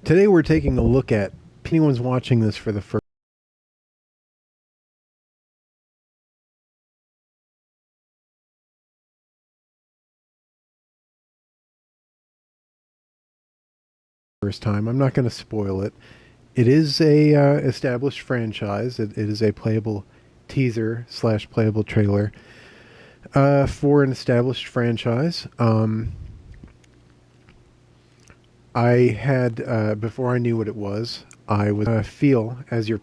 Today we're taking a look at, if anyone's watching this for the first time, I'm not going to spoil it. It is a established franchise. It is a playable teaser slash playable trailer for an established franchise. I had, before I knew what it was, I would feel as you're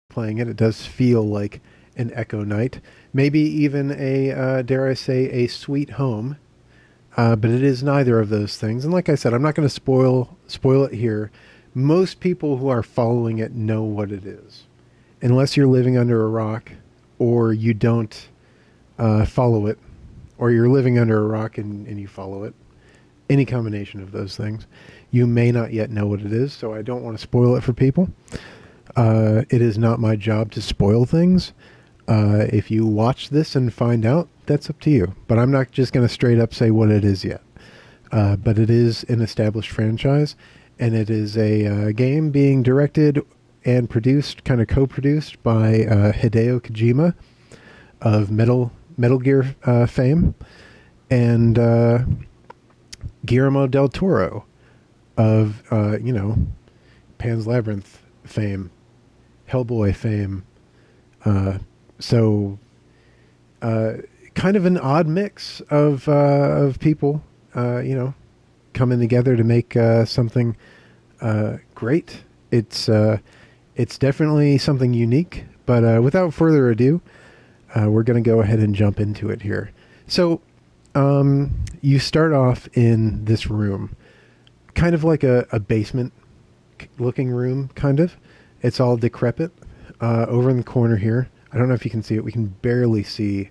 playing it, it does feel like an Echo Knight. Maybe even a, dare I say, a Sweet Home. But it is neither of those things. And like I said, I'm not going to spoil it here. Most people who are following it know what it is. Unless you're living under a rock, or you don't follow it, or you're living under a rock and you follow it. Any combination of those things. You may not yet know what it is, so I don't want to spoil it for people. It is not my job to spoil things. If you watch this and find out, that's up to you. But I'm not just going to straight up say what it is yet. But it is an established franchise, and it is a game being directed and produced, kind of co-produced by Hideo Kojima of Metal Gear fame, and Guillermo del Toro of, Pan's Labyrinth fame, Hellboy fame. So kind of an odd mix of people, coming together to make something great. It's definitely something unique, but without further ado, we're going to go ahead and jump into it here. So you start off in this room, kind of like a basement looking room, kind of. It's all decrepit. Over in the corner here, I don't know if you can see it. We can barely see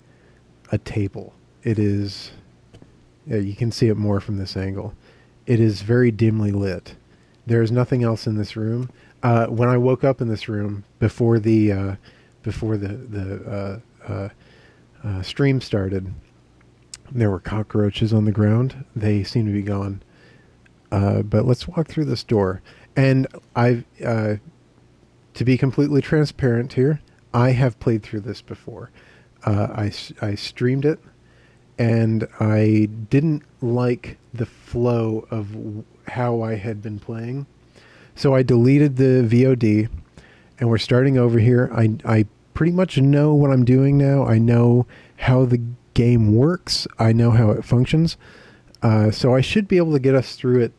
a table. It is, yeah, you can see it more from this angle. It is very dimly lit. There is nothing else in this room. When I woke up in this room before the stream started, there were cockroaches on the ground. They seem to be gone. But let's walk through this door. And to be completely transparent here, I have played through this before. I streamed it, and I didn't like the flow of how I had been playing. So I deleted the VOD, and we're starting over here. I pretty much know what I'm doing now. I know how the game works. I know how it functions. So I should be able to get us through it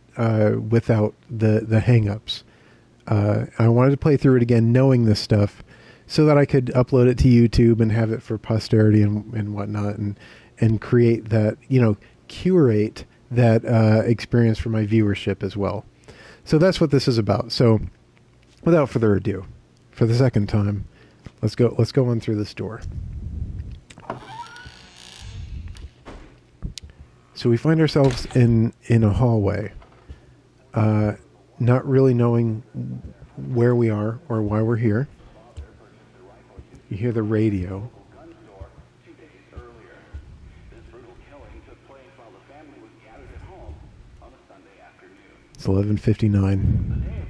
without the hang-ups. I wanted to play through it again knowing this stuff so that I could upload it to YouTube and have it for posterity and whatnot, and create that, curate that experience for my viewership as well. So that's what this is about. So without further ado, for the second time, let's go on through this door. So we find ourselves in a hallway, not really knowing where we are or why we're here. You hear the radio. It's 11:59.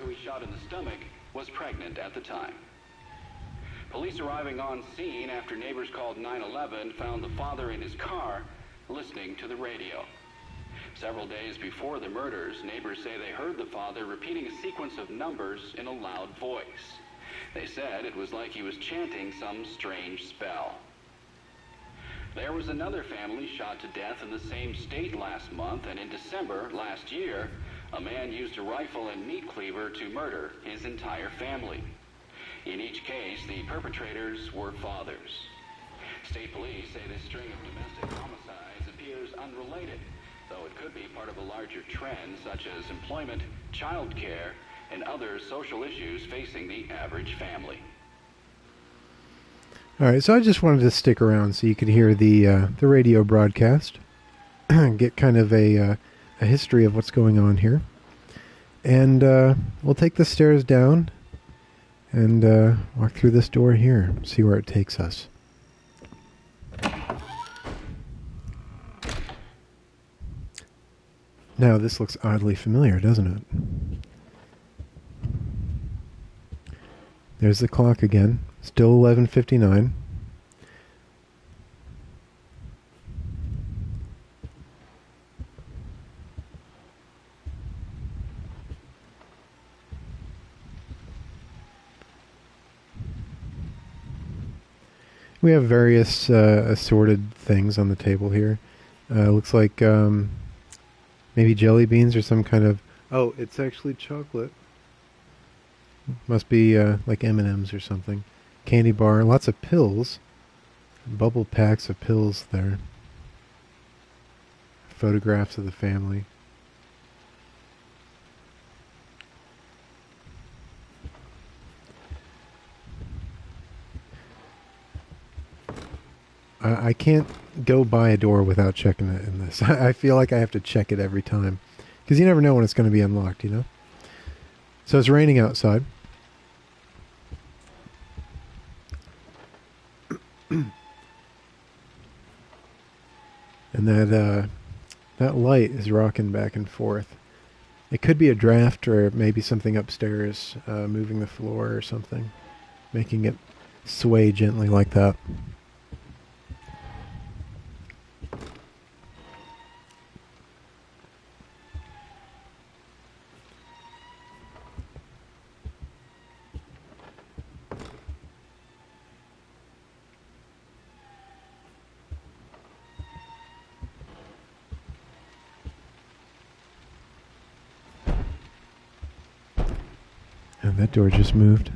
Who he shot in the stomach was pregnant at the time. Police arriving on scene after neighbors called 911 found the father in his car listening to the radio. Several days before the murders, neighbors say they heard the father repeating a sequence of numbers in a loud voice. They said it was like he was chanting some strange spell. There was another family shot to death in the same state last month, and in December last year, a man used a rifle and meat cleaver to murder his entire family. In each case, the perpetrators were fathers. State police say this string of domestic homicides appears unrelated. though it could be part of a larger trend such as employment, child care, and other social issues facing the average family. All right, so I just wanted to stick around so you could hear the radio broadcast, get kind of a history of what's going on here, and we'll take the stairs down and walk through this door here, see where it takes us. Now this looks oddly familiar, doesn't it? There's the clock again. Still 11:59. We have various assorted things on the table here. Looks like maybe jelly beans or some kind of... Oh, it's actually chocolate. Must be like M&Ms or something. Candy bar, lots of pills. Bubble packs of pills there. Photographs of the family. I can't go by a door without checking it in this. I feel like I have to check it every time. Because you never know when it's going to be unlocked, you know? So it's raining outside. And that light is rocking back and forth. It could be a draft or maybe something upstairs moving the floor or something. Making it sway gently like that. And that door just moved.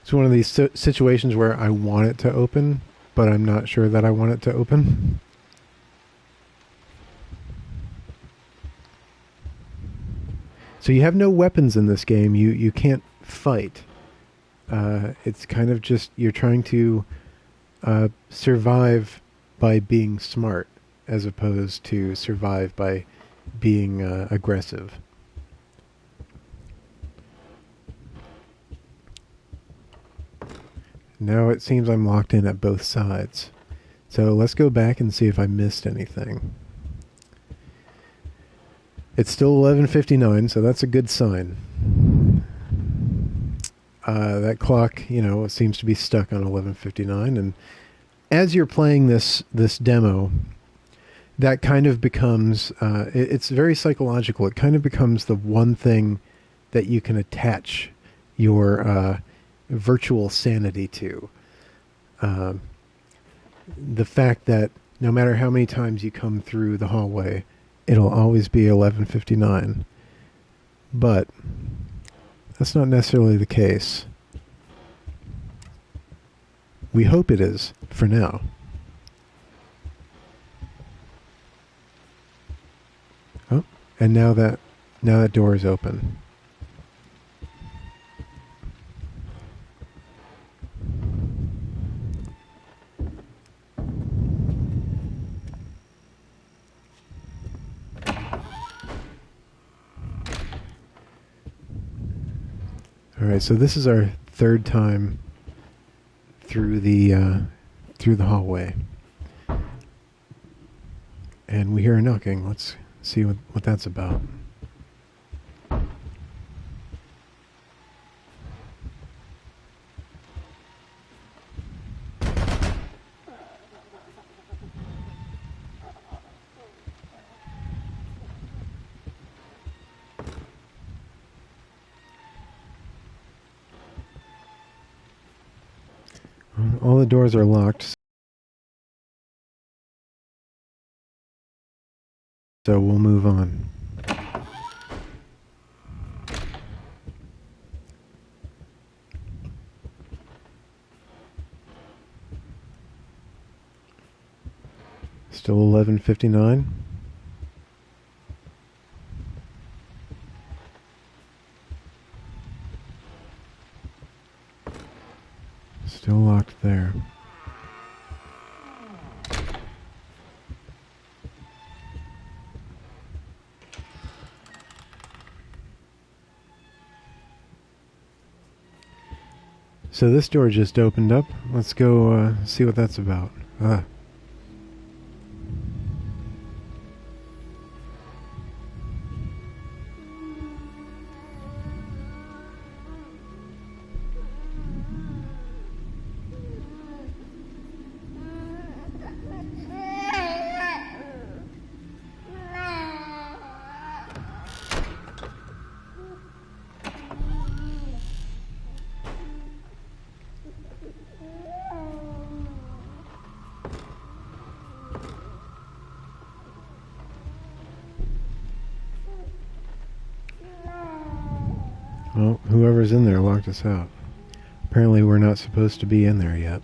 It's one of these situations where I want it to open, but I'm not sure that I want it to open. So you have no weapons in this game. You can't fight. It's kind of just you're trying to survive by being smart, as opposed to survive by being aggressive. Now it seems I'm locked in at both sides. So let's go back and see if I missed anything. It's still 11:59, so that's a good sign. That clock, seems to be stuck on 11:59, and as you're playing this demo, that kind of becomes, it's very psychological. It kind of becomes the one thing that you can attach your virtual sanity to. The fact that no matter how many times you come through the hallway, it'll always be 11:59. But that's not necessarily the case. We hope it is, for now. Oh, and now that door is open. All right, so this is our third time through the hallway, and we hear a knocking. Let's see what that's about. All the doors are locked, so we'll move on. Still 11:59. Still locked there. So this door just opened up. Let's go see what that's about. Well, whoever's in there locked us out. Apparently we're not supposed to be in there yet.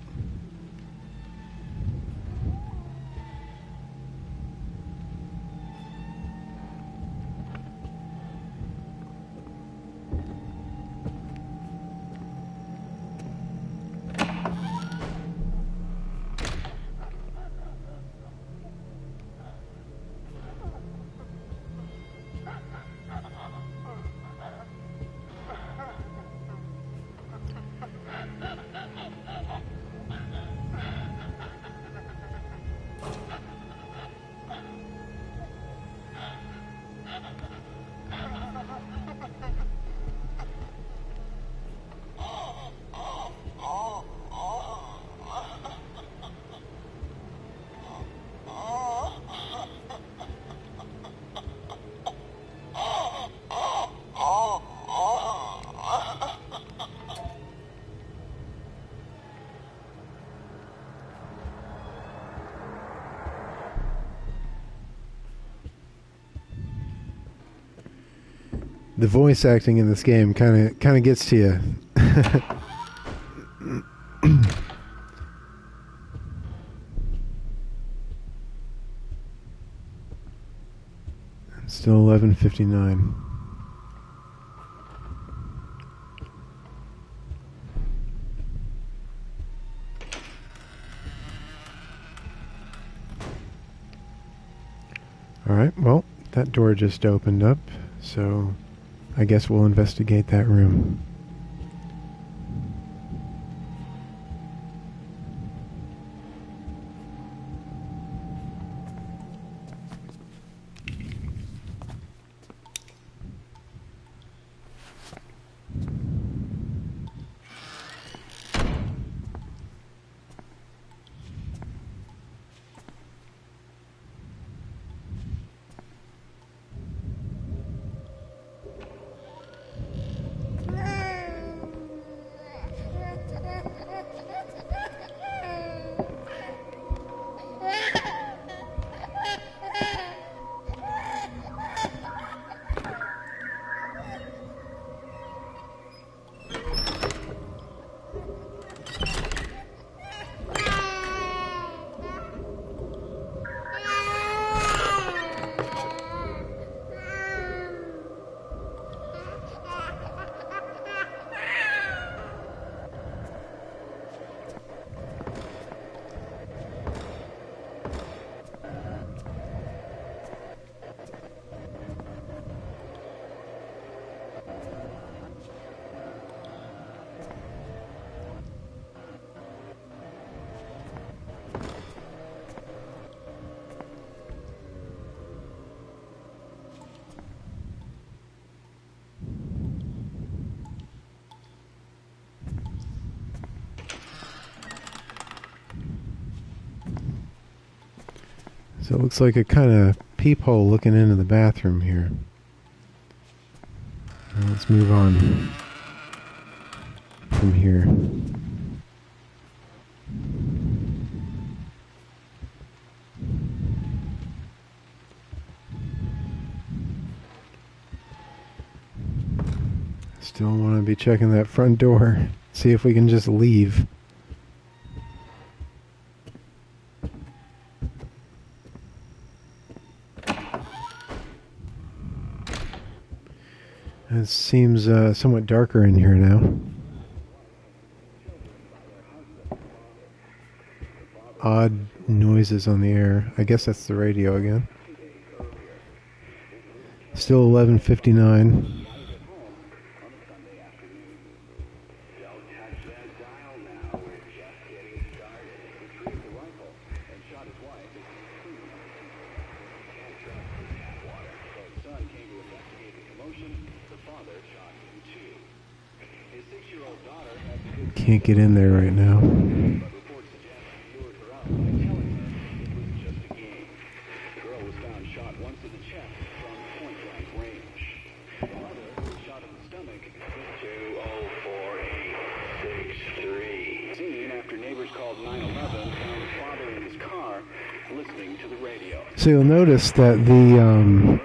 The voice acting in this game kind of gets to you. Still 11:59. All right. Well, that door just opened up, so I guess we'll investigate that room. So it looks like a kind of peephole looking into the bathroom here. Now let's move on from here. Still want to be checking that front door. See if we can just leave. It seems somewhat darker in here now. Odd noises on the air. I guess that's the radio again. Still 11:59. Can't get in there right now. So you'll notice that the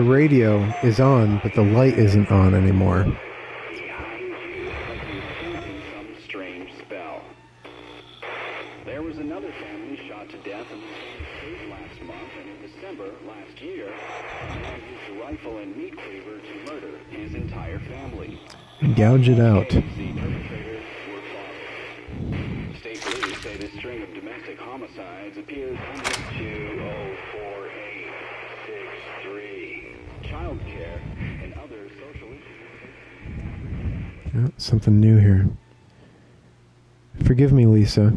radio is on, but the light isn't on anymore. There was another family shot to death in the same state last month, and in December last year, a man used a rifle and meat cleaver to murder his entire family. Gouge it out. The perpetrators were fathers. State police say this string of domestic homicides appears under 204-863. Child care and other social issues. Oh, something new here. Forgive me, Lisa.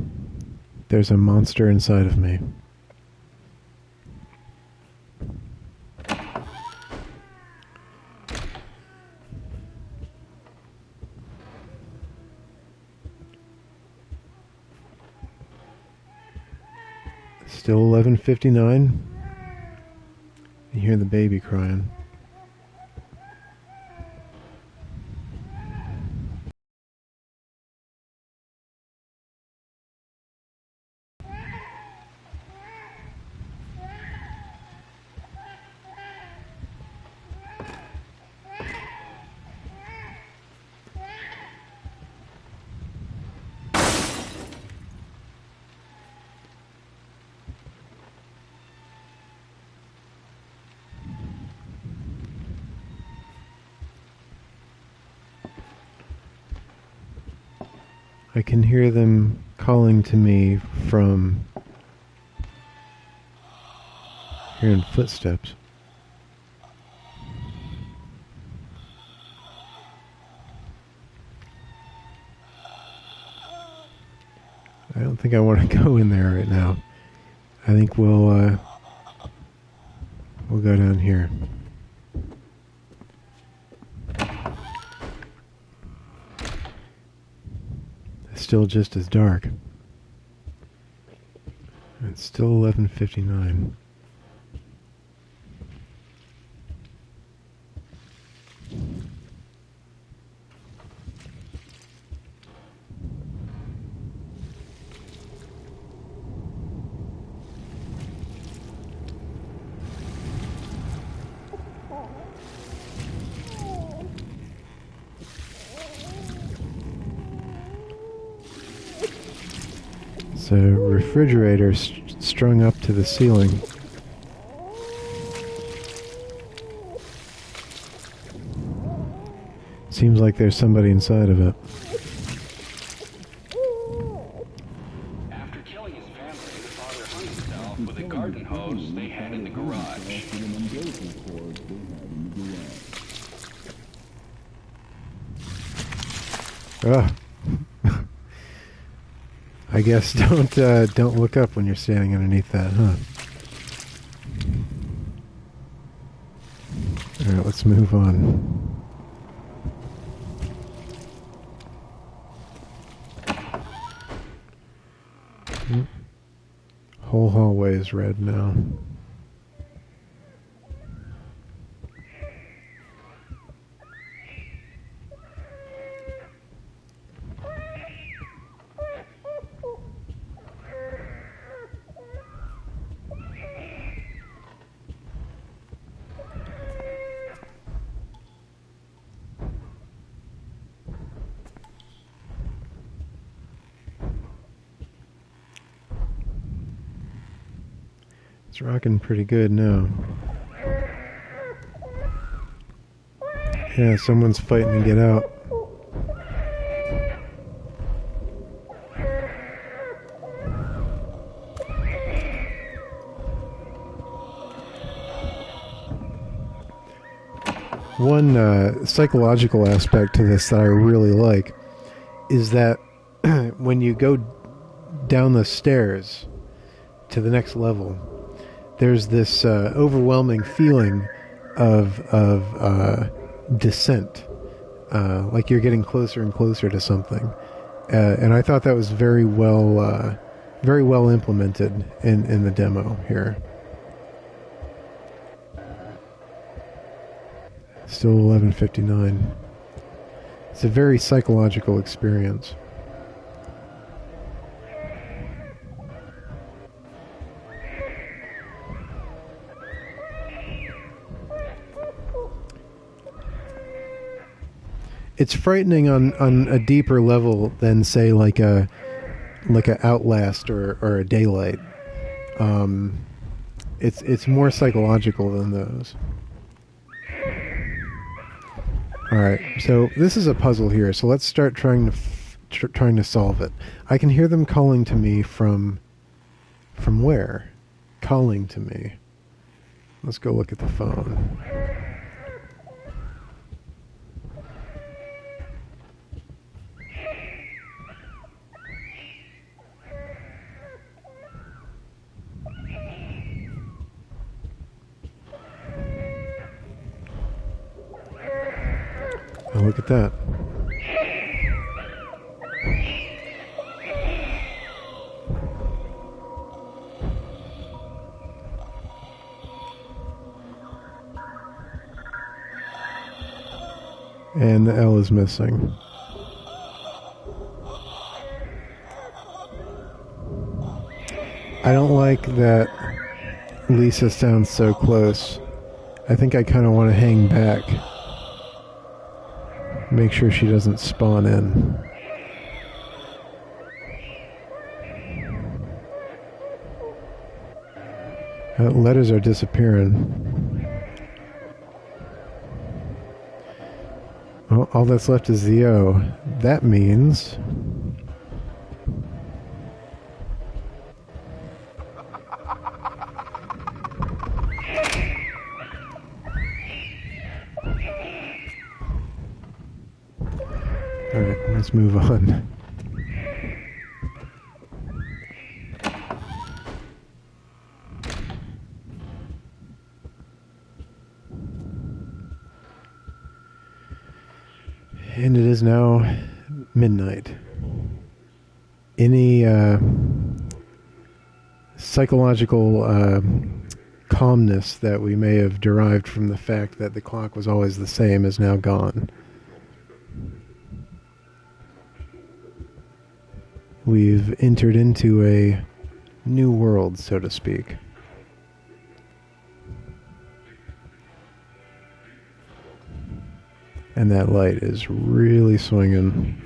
There's a monster inside of me. Still 11:59. You hear the baby crying. I can hear them calling to me from hearing footsteps. I don't think I want to go in there right now. I think we'll go down here. Still just as dark. It's still 11:59. It's a refrigerator strung up to the ceiling. Seems like there's somebody inside of it. After killing his family, the father hung himself with a garden hose they had in the garage. Ugh. I guess don't look up when you're standing underneath that, huh? All right, let's move on. Whole hallway is red now. It's rocking pretty good now. Yeah, someone's fighting to get out. One psychological aspect to this that I really like is that when you go down the stairs to the next level, there's this overwhelming feeling of descent, like you're getting closer and closer to something, and I thought that was very well implemented in the demo here. Still 11:59. It's a very psychological experience. It's frightening on a deeper level than, say, like a Outlast or a Daylight. It's more psychological than those. All right, so this is a puzzle here. So let's start trying to solve it. I can hear them calling to me from where? Calling to me. Let's go look at the phone. Oh, look at that. And the L is missing. I don't like that Lisa sounds so close. I think I kind of want to hang back. Make sure she doesn't spawn in. Letters are disappearing. Well, all that's left is the O. That means... Alright, let's move on. And it is now midnight. Any psychological calmness that we may have derived from the fact that the clock was always the same is now gone. We've entered into a new world, so to speak. And that light is really swinging.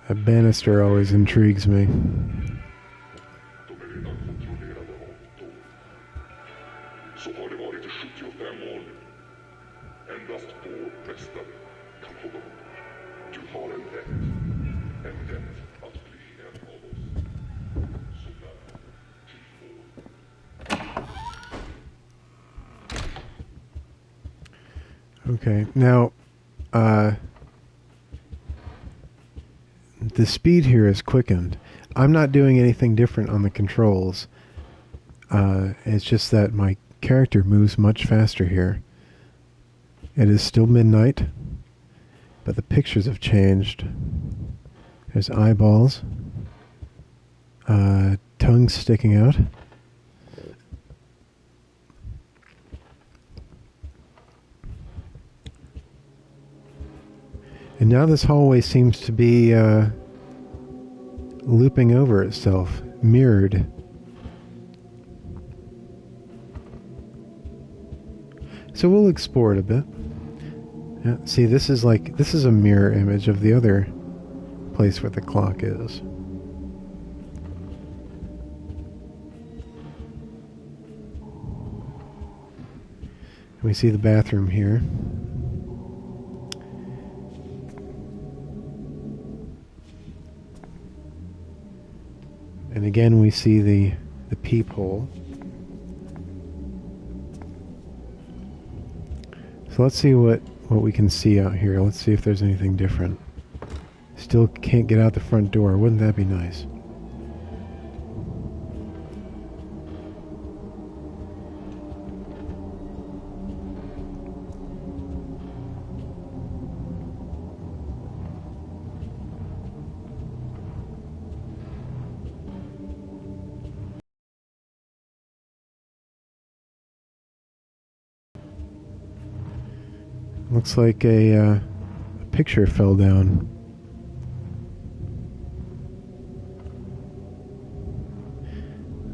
A banister always intrigues me. Okay, now, the speed here is quickened. I'm not doing anything different on the controls. It's just that my character moves much faster here. It is still midnight, but the pictures have changed. There's eyeballs, tongue sticking out. And now this hallway seems to be looping over itself, mirrored. So we'll explore it a bit. Yeah, see, this is a mirror image of the other place where the clock is. We see the bathroom here. And again we see the peephole. So let's see what we can see out here. Let's see if there's anything different. Still can't get out the front door. Wouldn't that be nice? Looks like a picture fell down.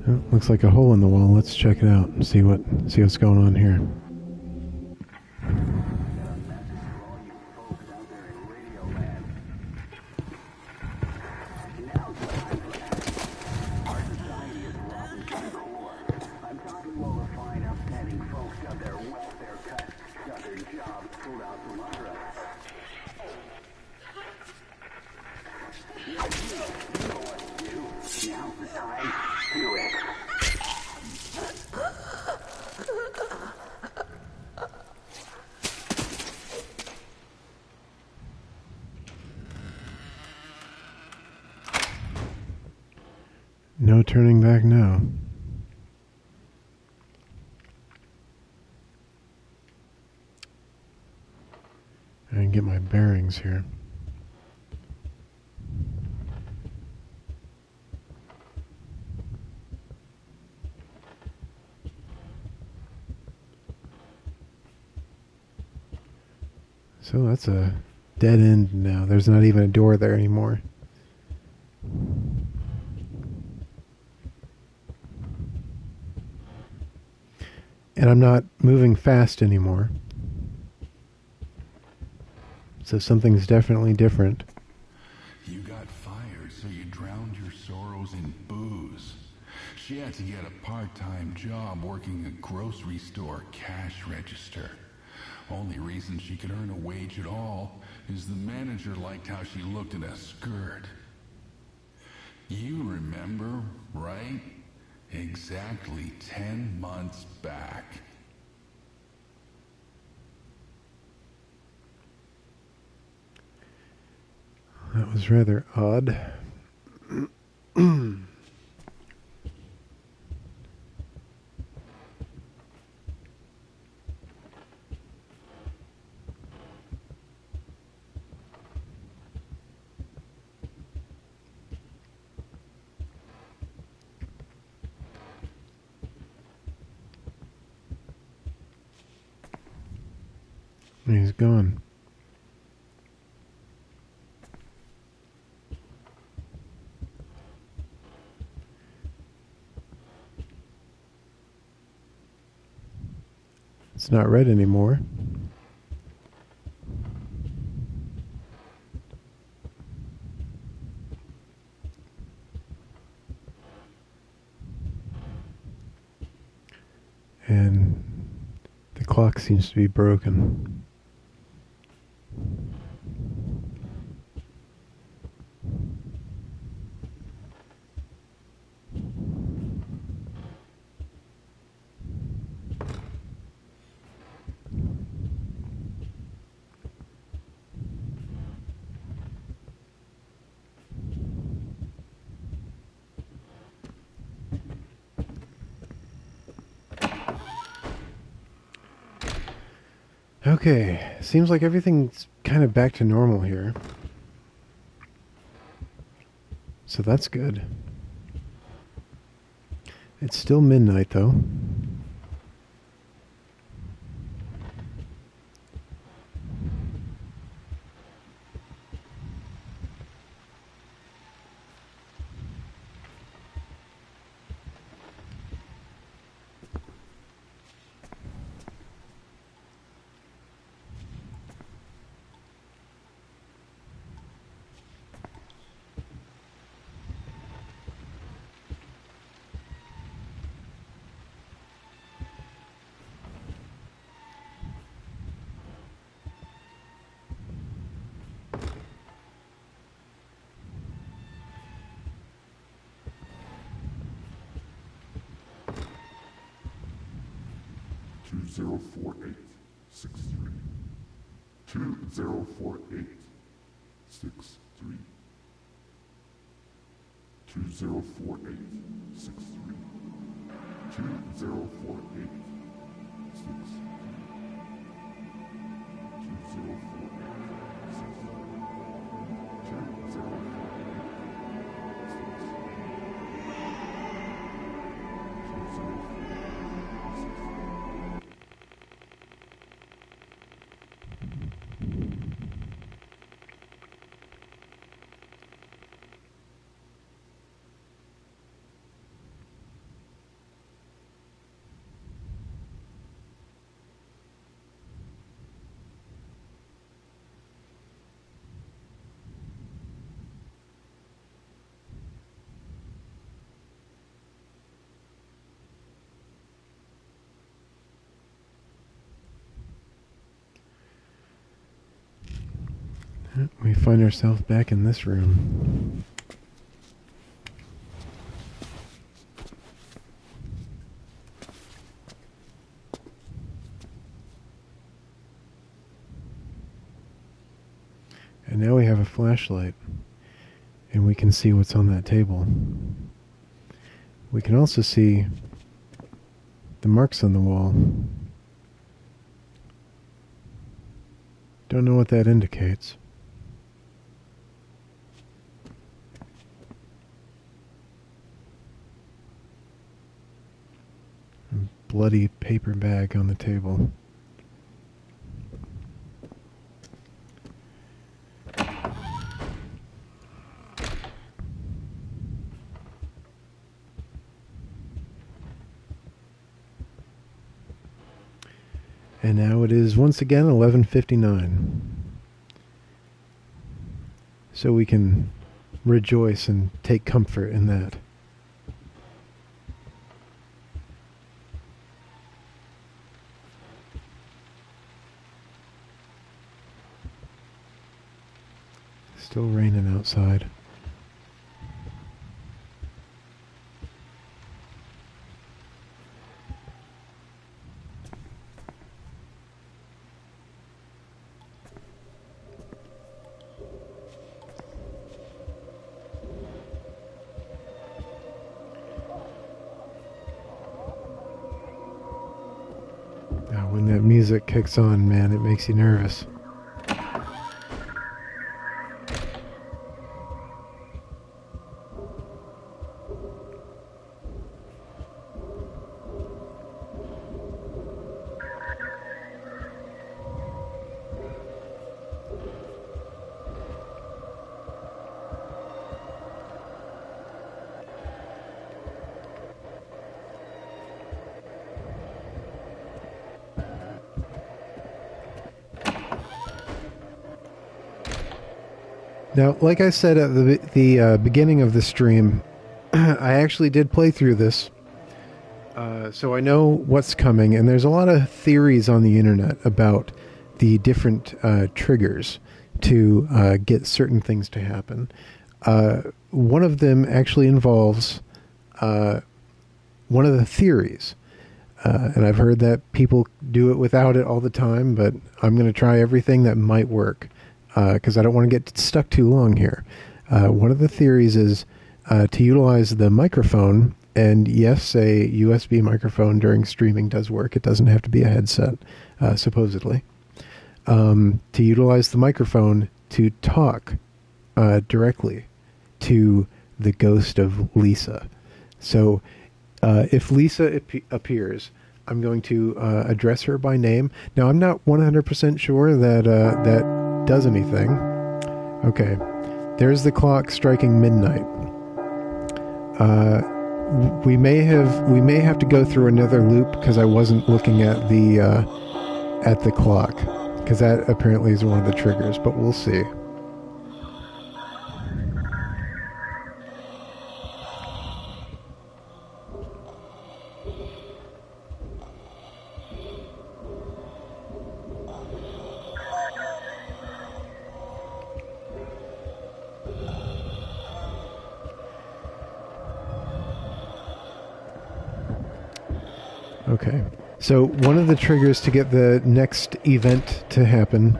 Oh, looks like a hole in the wall. Let's check it out and see what's going on here. No turning back now. I can get my bearings here. So that's a dead end now. There's not even a door there anymore. And I'm not moving fast anymore. So something's definitely different. You got fired, so you drowned your sorrows in booze. She had to get a part-time job working a grocery store cash register. Only reason she could earn a wage at all is the manager liked how she looked in a skirt. You remember, right? Exactly 10 months back. That was rather odd. He's gone. It's not red anymore. And the clock seems to be broken. Okay, seems like everything's kind of back to normal here. So that's good. It's still midnight though. 204863. 204863. 204863. 204863. We find ourselves back in this room. And now we have a flashlight, and we can see what's on that table. We can also see the marks on the wall. Don't know what that indicates. A bloody paper bag on the table. And now it is once again 11:59. So we can rejoice and take comfort in that. Still raining outside. When that music kicks on, man, it makes you nervous. Now, like I said at the beginning of the stream, I actually did play through this, so I know what's coming, and there's a lot of theories on the internet about the different triggers to get certain things to happen. One of them actually involves one of the theories, and I've heard that people do it without it all the time, but I'm going to try everything that might work. Because I don't want to get stuck too long here. One of the theories is to utilize the microphone, and yes, a USB microphone during streaming does work. It doesn't have to be a headset, supposedly. To utilize the microphone to talk directly to the ghost of Lisa. So if Lisa appears, I'm going to address her by name. Now, I'm not 100% sure that that does anything. Okay, there's the clock striking midnight. We may have to go through another loop because I wasn't looking at the clock, because that apparently is one of the triggers, but we'll see. Okay, So one of the triggers to get the next event to happen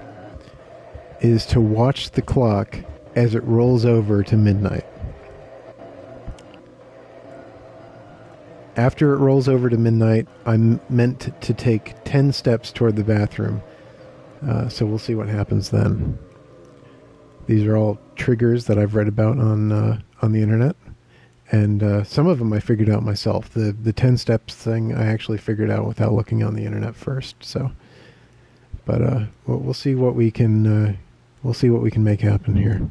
is to watch the clock as it rolls over to midnight. After it rolls over to midnight, I'm meant to take 10 steps toward the bathroom. So we'll see what happens then. These are all triggers that I've read about on the internet. And some of them I figured out myself. The 10 steps thing I actually figured out without looking on the internet first. So, but we'll see what we can make happen here.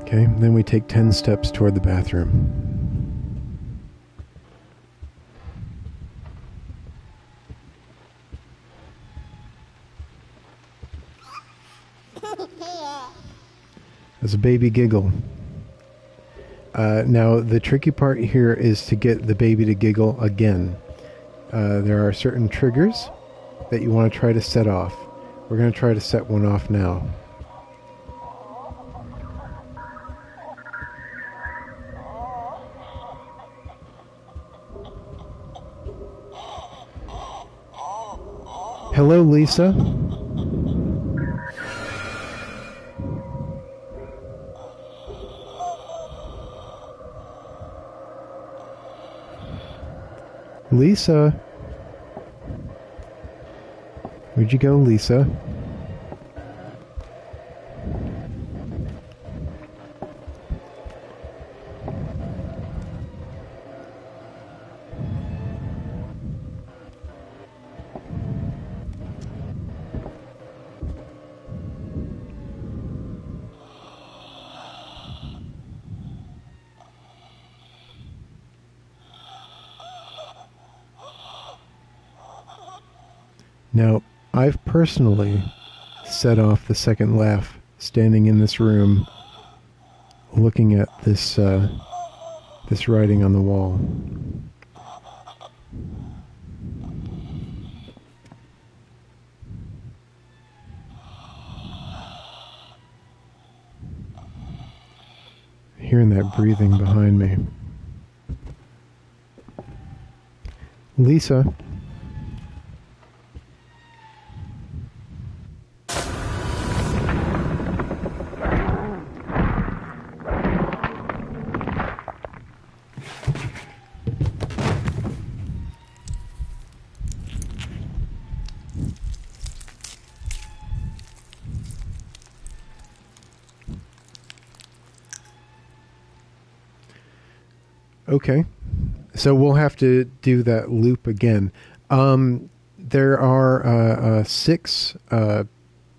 Okay, then we take 10 steps toward the bathroom. There's a baby giggle. Now, the tricky part here is to get the baby to giggle again. There are certain triggers that you want to try to set off. We're going to try to set one off now. Hello, Lisa. Lisa. Where'd you go, Lisa? Now, I've personally set off the second laugh standing in this room looking at this this writing on the wall. Hearing that breathing behind me. Lisa. Okay, so we'll have to do that loop again. There are 6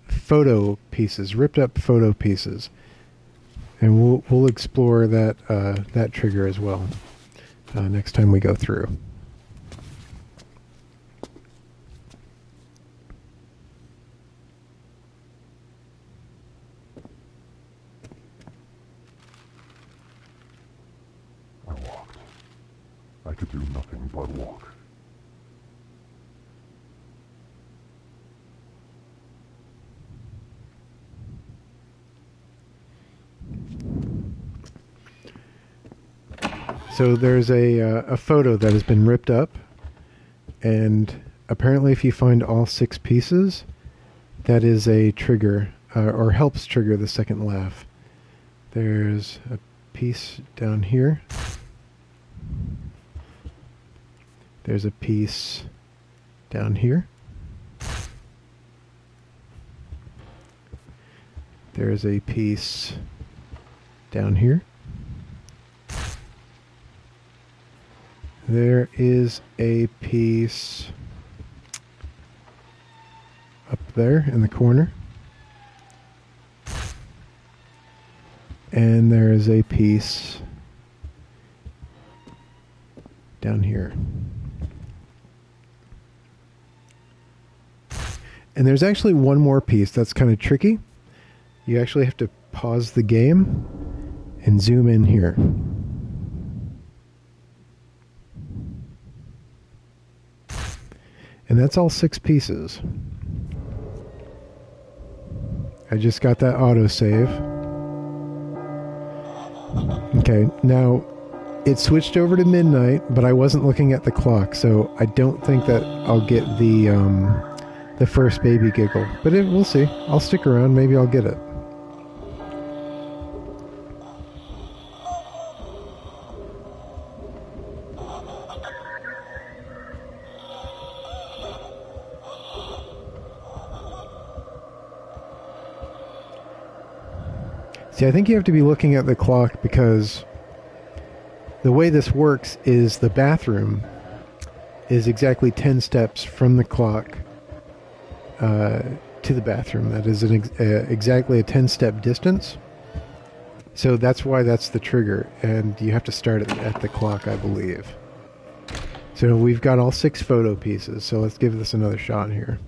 photo pieces, ripped up photo pieces, and we'll explore that that trigger as well next time we go through. I could do nothing but walk. So there's a photo that has been ripped up, and apparently if you find all 6 pieces, that is a trigger, or helps trigger the second laugh. There's a piece down here. There's a piece down here. There's a piece down here. There is a piece up there in the corner. And there is a piece down here. And there's actually one more piece that's kind of tricky. You actually have to pause the game and zoom in here. And that's all 6 pieces. I just got that autosave. Okay, now it switched over to midnight, but I wasn't looking at the clock, so I don't think that I'll get the first baby giggle. But we'll see. I'll stick around. Maybe I'll get it. See, I think you have to be looking at the clock because the way this works is the bathroom is exactly 10 steps from the clock to the bathroom. That is exactly a 10-step distance. So that's why that's the trigger, and you have to start it at the clock, I believe. So we've got all 6 photo pieces, so let's give this another shot here.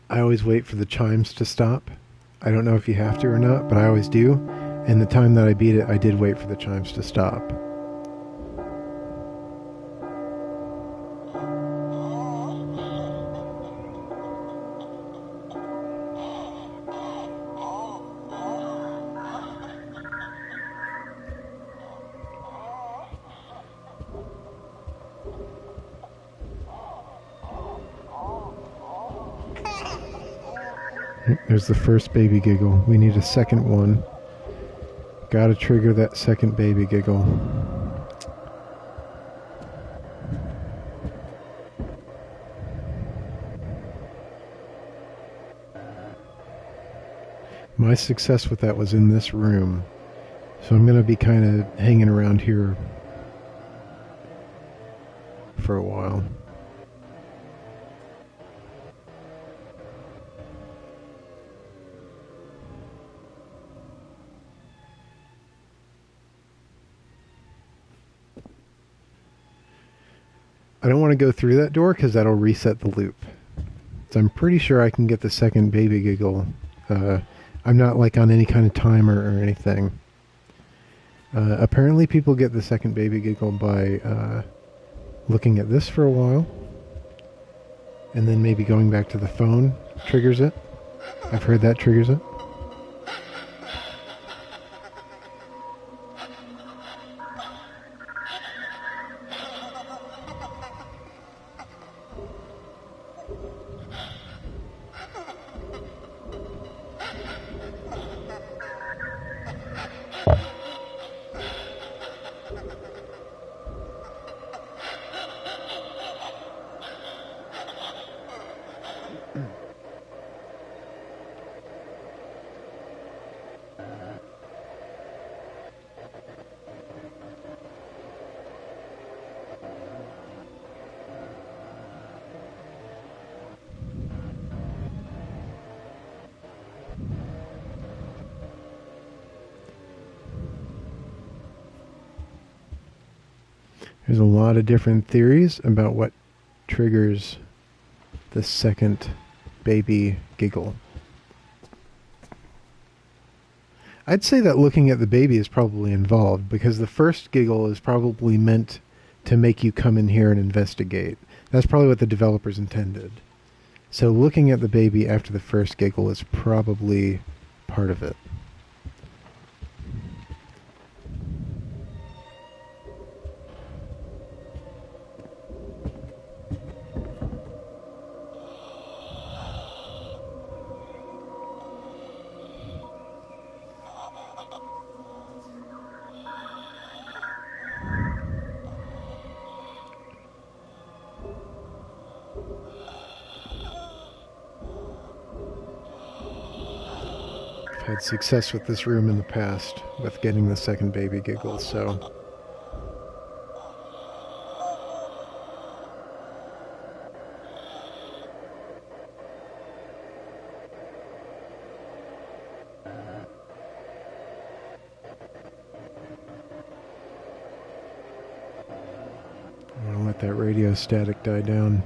I always wait for the chimes to stop. I don't know if you have to or not, but I always do. And the time that I beat it, I did wait for the chimes to stop. There's the first baby giggle. We need a second one. Gotta trigger that second baby giggle. My success with that was in this room. So I'm going to be kind of hanging around here for a while. I don't want to go through that door because that'll reset the loop. So I'm pretty sure I can get the second baby giggle. I'm not like on any kind of timer or anything. Apparently people get the second baby giggle by looking at this for a while. And then maybe going back to the phone triggers it. I've heard that triggers it. There's a lot of different theories about what triggers the second baby giggle. I'd say that looking at the baby is probably involved because the first giggle is probably meant to make you come in here and investigate. That's probably what the developers intended. So looking at the baby after the first giggle is probably part of it. Had success with this room in the past with getting the second baby giggle, so I'm gonna let that radio static die down.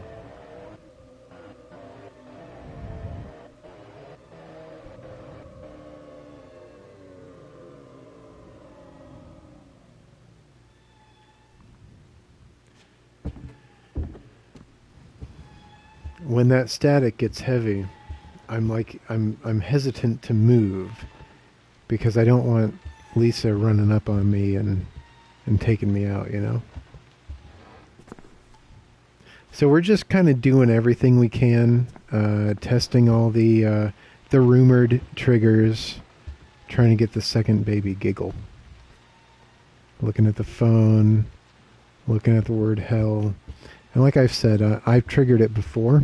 When that static gets heavy, I'm hesitant to move because I don't want Lisa running up on me and taking me out, you know? So we're just kind of doing everything we can, testing all the rumored triggers, trying to get the second baby giggle. Looking at the phone, looking at the word hell. And like I've said, I've triggered it before,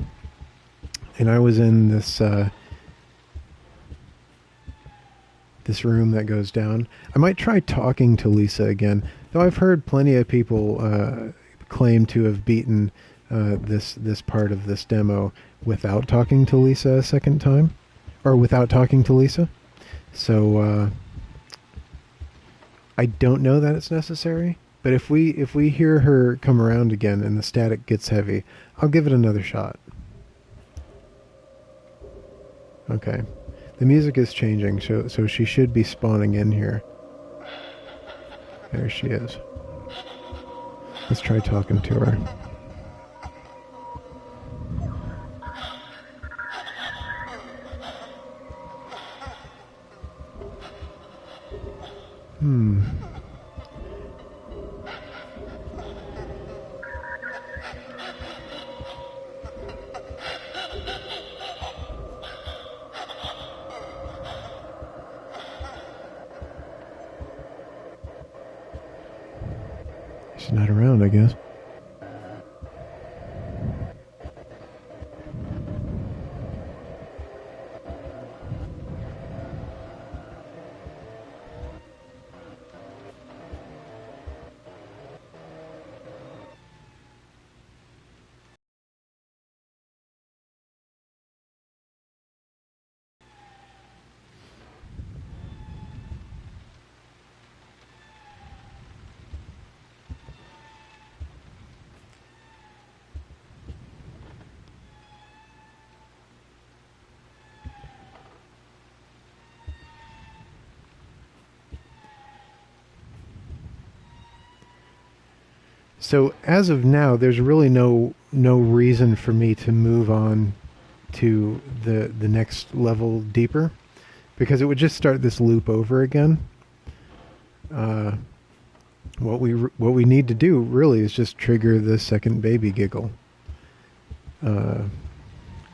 and I was in this this room that goes down. I might try talking to Lisa again, though I've heard plenty of people claim to have beaten this part of this demo without talking to Lisa a second time, or without talking to Lisa. So I don't know that it's necessary. But if we hear her come around again and the static gets heavy, I'll give it another shot. Okay. The music is changing, so she should be spawning in here. There she is. Let's try talking to her. She's not around, I guess. So as of now, there's really no reason for me to move on to the next level deeper, because it would just start this loop over again. What we need to do really is just trigger the second baby giggle, and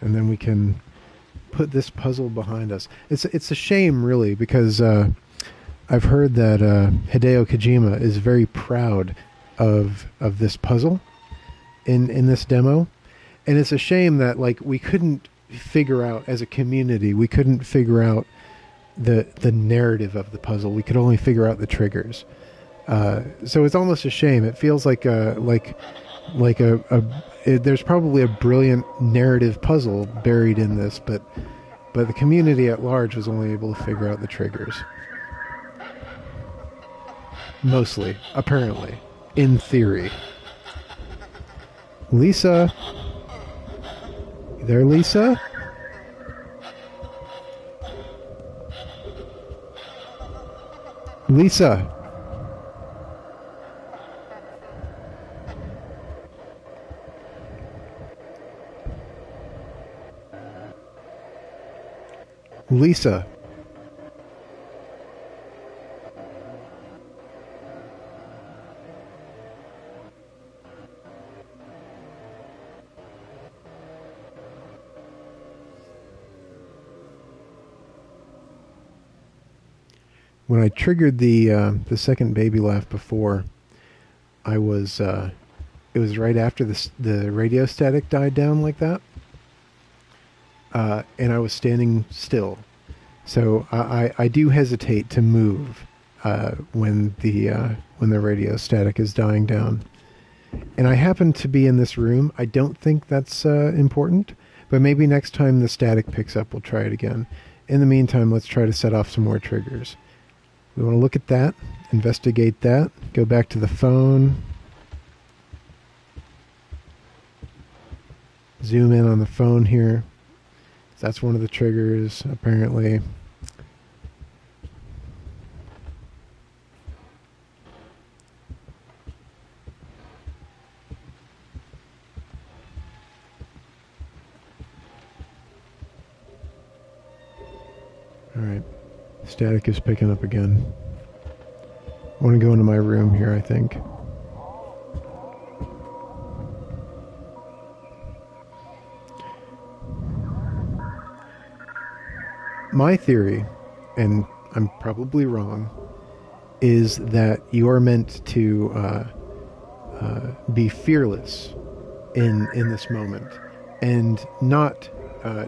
then we can put this puzzle behind us. It's a shame, really, because I've heard that Hideo Kojima is very proud of this puzzle in this demo, and it's a shame that we couldn't figure out, as a community, we couldn't figure out the narrative of the puzzle. We could only figure out the triggers. So it's almost a shame. It feels like there's probably a brilliant narrative puzzle buried in this, but the community at large was only able to figure out the triggers. Mostly, apparently. In theory. Lisa? You there, Lisa? Lisa? Lisa. When I triggered the second baby laugh before, I was it was right after the radio static died down like that, and I was standing still, so I do hesitate to move when the radio static is dying down. And I happen to be in this room. I don't think that's important, but maybe next time the static picks up, we'll try it again. In the meantime, let's try to set off some more triggers. We want to look at that, investigate that, go back to the phone, zoom in on the phone here. That's one of the triggers, apparently. All right. Static is picking up again. I want to go into my room here, I think. My theory, and I'm probably wrong, is that you are meant to be fearless in this moment and not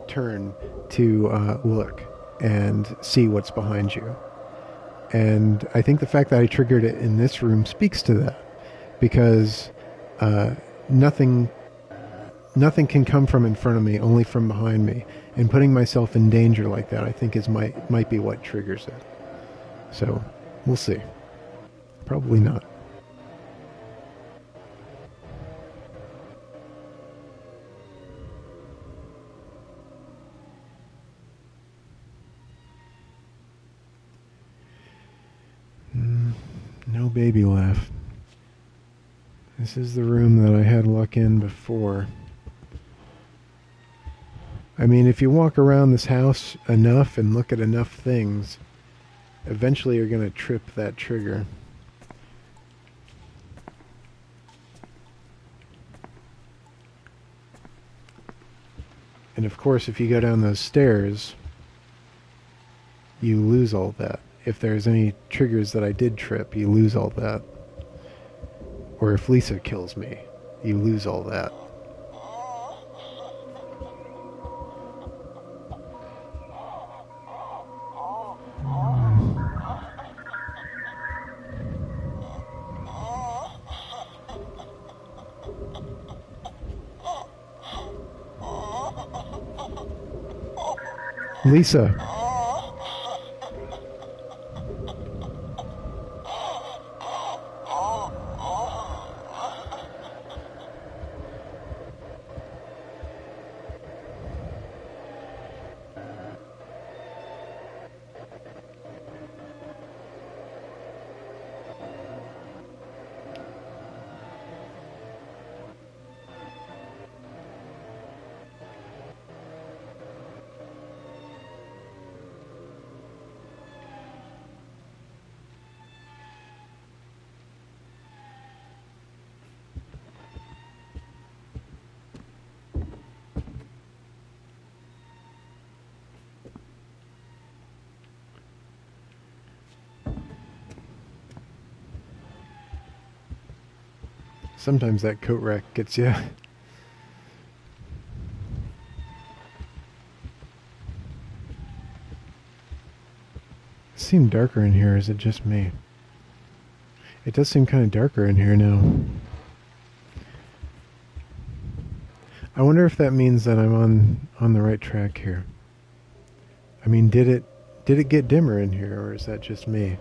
turn to look and see what's behind you. And I think the fact that I triggered it in this room speaks to that, because nothing can come from in front of me, only from behind me. And putting myself in danger like that, I think, might be what triggers it. So, we'll see. Probably not. No baby laugh. This is the room that I had luck in before. I mean, if you walk around this house enough and look at enough things, eventually you're going to trip that trigger. And of course, if you go down those stairs, you lose all that. If there's any triggers that I did trip, you lose all that. Or if Lisa kills me, you lose all that. Lisa. Sometimes that coat rack gets you. It seems darker in here. Is it just me? It does seem kind of darker in here now. I wonder if that means that I'm on the right track here. I mean, did it get dimmer in here, or is that just me?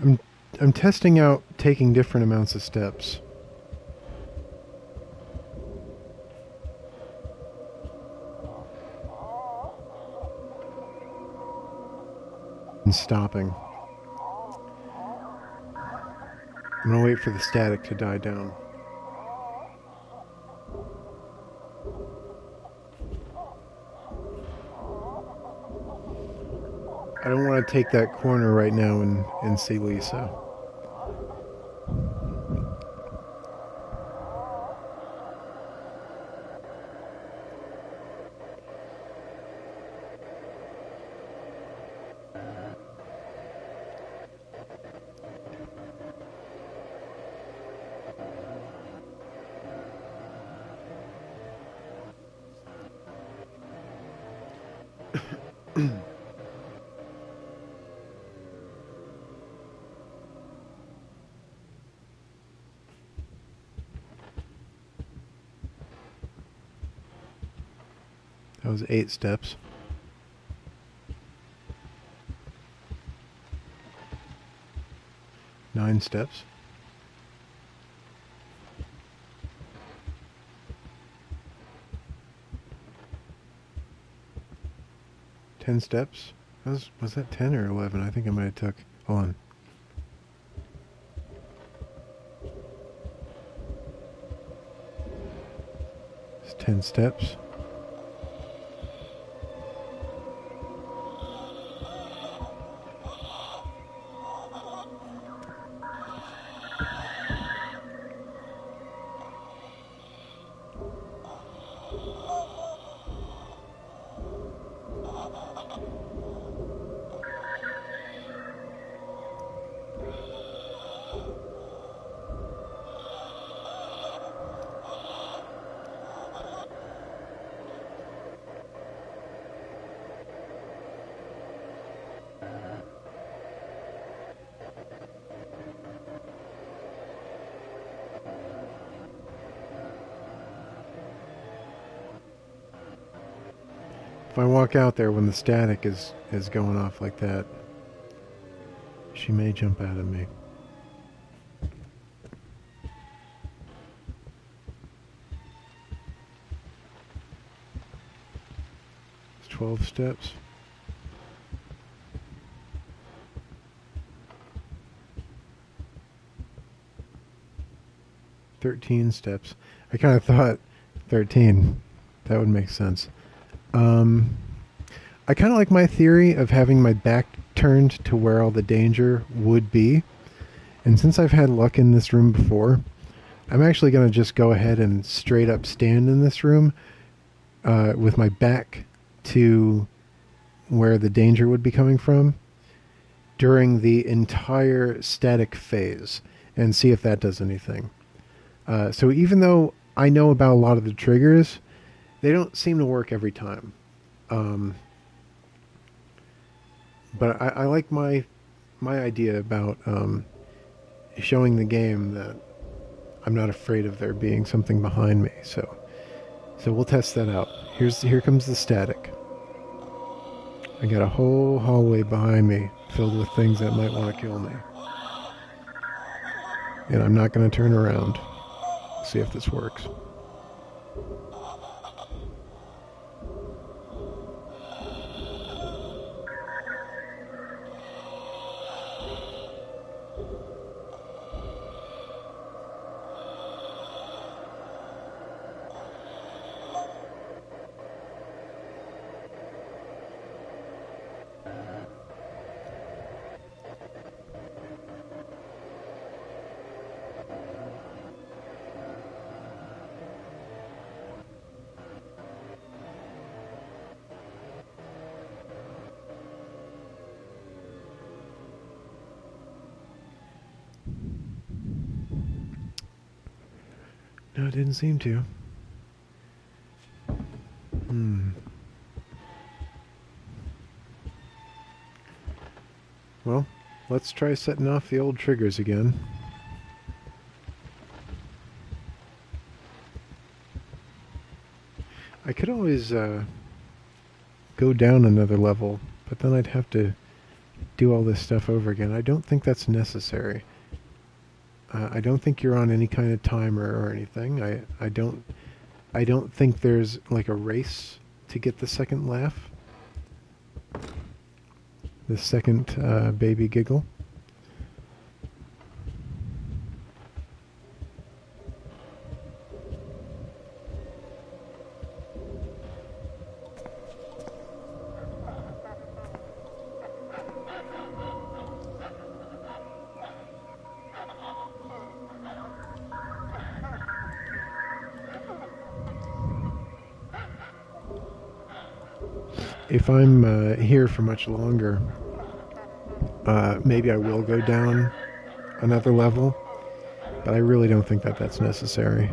I'm I'm testing out taking different amounts of steps. And stopping. I'm gonna wait for the static to die down. I don't want to take that corner right now and see Lisa. That was 8 steps. Nine steps. Ten steps. Was that 10 or 11? I think I might have took. Hold on. It's 10 steps. If I walk out there when the static is going off like that, she may jump out at me. It's 12 steps. "13 steps." I kind of thought 13. That would make sense. I kind of like my theory of having my back turned to where all the danger would be. And since I've had luck in this room before, I'm actually going to just go ahead and straight up stand in this room with my back to where the danger would be coming from during the entire static phase and see if that does anything. So even though I know about a lot of the triggers, they don't seem to work every time. But I like my idea about showing the game that I'm not afraid of there being something behind me. So we'll test that out. Here comes the static. I got a whole hallway behind me filled with things that might want to kill me. And I'm not going to turn around. See if this works. No, it didn't seem to. Well, let's try setting off the old triggers again. I could always go down another level, but then I'd have to do all this stuff over again. I don't think that's necessary. I don't think you're on any kind of timer or anything. I don't think there's like a race to get the second laugh, the second baby giggle. If I'm here for much longer, maybe I will go down another level, but I really don't think that that's necessary.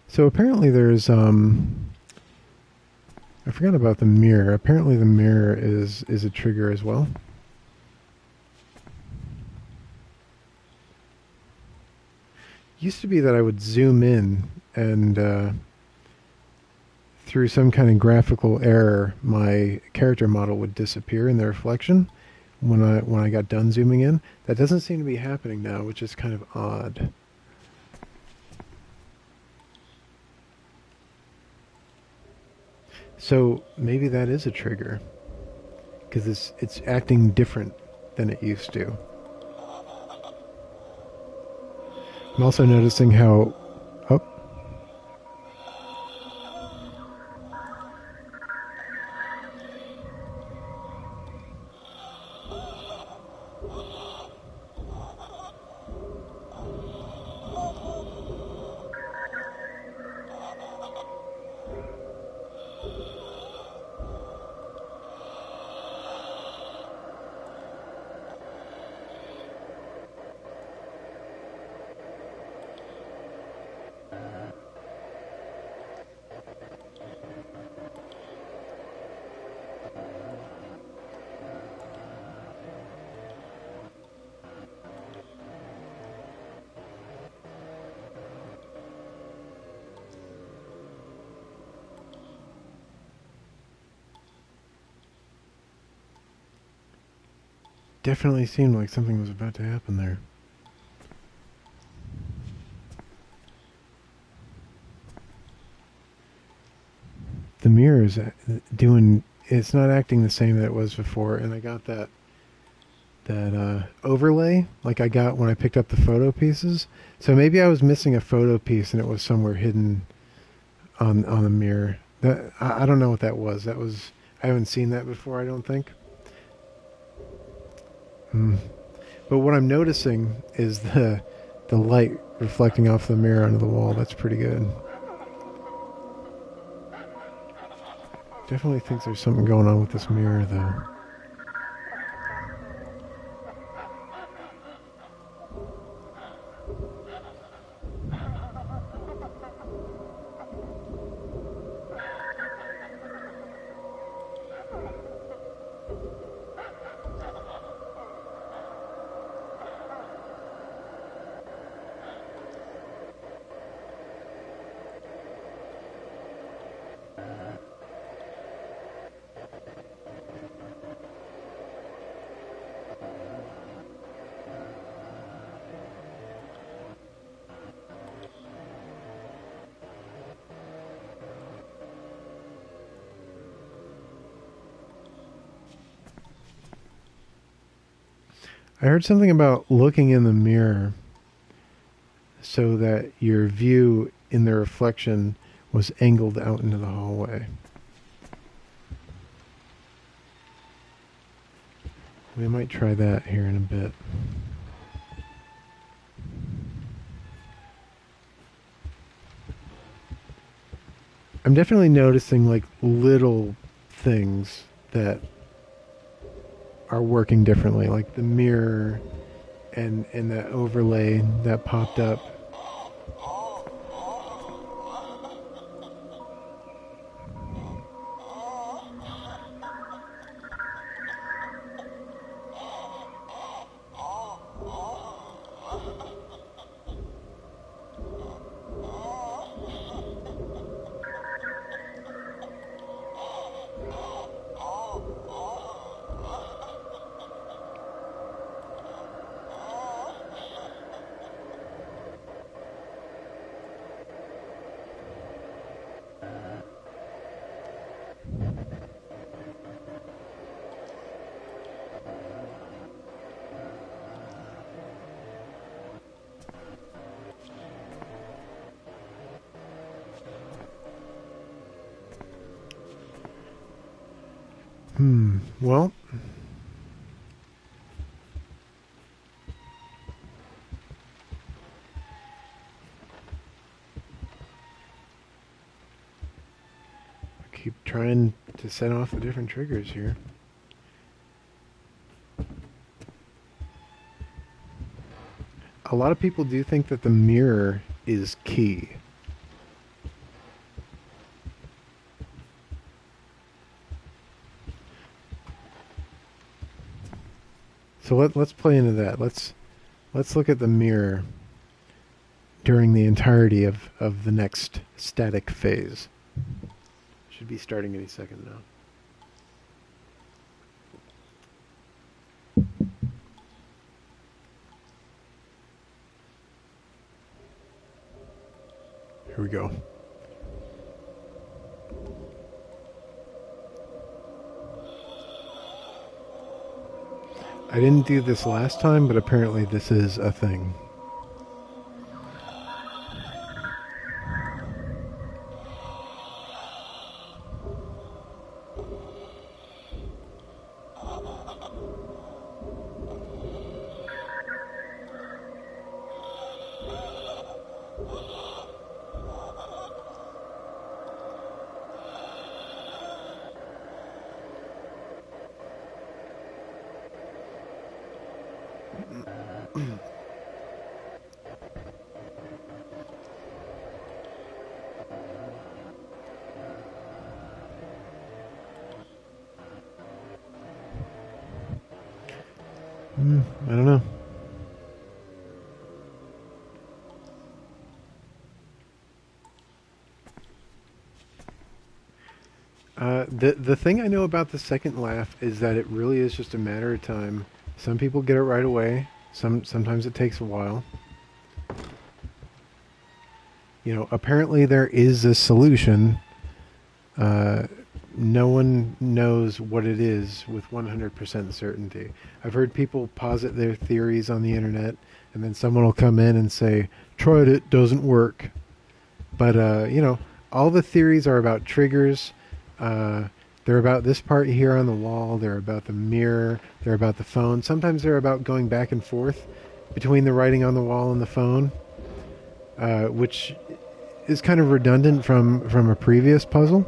So apparently there's I forgot about the mirror. Apparently the mirror is a trigger as well. Used to be that I would zoom in and through some kind of graphical error my character model would disappear in the reflection when I got done zooming in. That doesn't seem to be happening now, which is kind of odd. So maybe that is a trigger, because it's acting different than it used to. I'm also noticing how... Oh. Definitely seemed like something was about to happen there. The mirror is doing... It's not acting the same that it was before, and I got that overlay like I got when I picked up the photo pieces. So maybe I was missing a photo piece and it was somewhere hidden on the mirror. I don't know what that was. I haven't seen that before, I don't think. But what I'm noticing is the light reflecting off the mirror onto the wall. That's pretty good. Definitely think there's something going on with this mirror, though. I heard something about looking in the mirror so that your view in the reflection was angled out into the hallway. We might try that here in a bit. I'm I'm definitely noticing like little things that are working differently, like the mirror and that overlay that popped up. Well, I keep trying to set off the different triggers here. A lot of people do think that the mirror is key. So let's play into that. Let's look at the mirror during the entirety of the next static phase. Should be starting any second now. Here we go. I didn't do this last time, but apparently this is a thing. I don't know. The thing I know about the second laugh is that it really is just a matter of time. Some people get it right away. Sometimes it takes a while. You know, apparently there is a solution. No one knows what it is with 100% certainty. I've heard people posit their theories on the internet, and then someone will come in and say, tried it, doesn't work. But, you know, all the theories are about triggers. They're about this part here on the wall. They're about the mirror. They're about the phone. Sometimes they're about going back and forth between the writing on the wall and the phone, which is kind of redundant from a previous puzzle.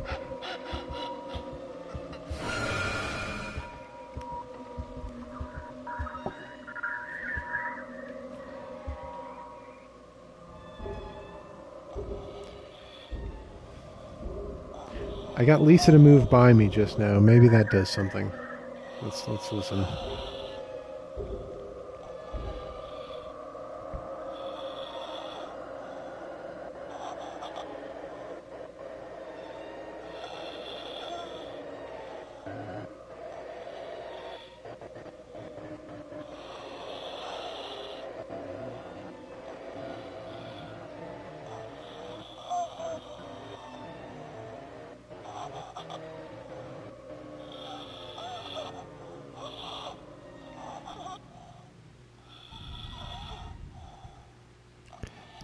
I got Lisa to move by me just now. Maybe that does something. Let's listen.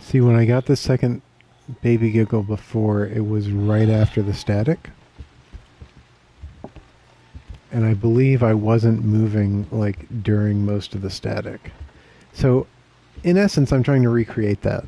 See, when I got the second baby giggle before, it was right after the static. And I believe I wasn't moving, like, during most of the static. So, in essence, I'm trying to recreate that.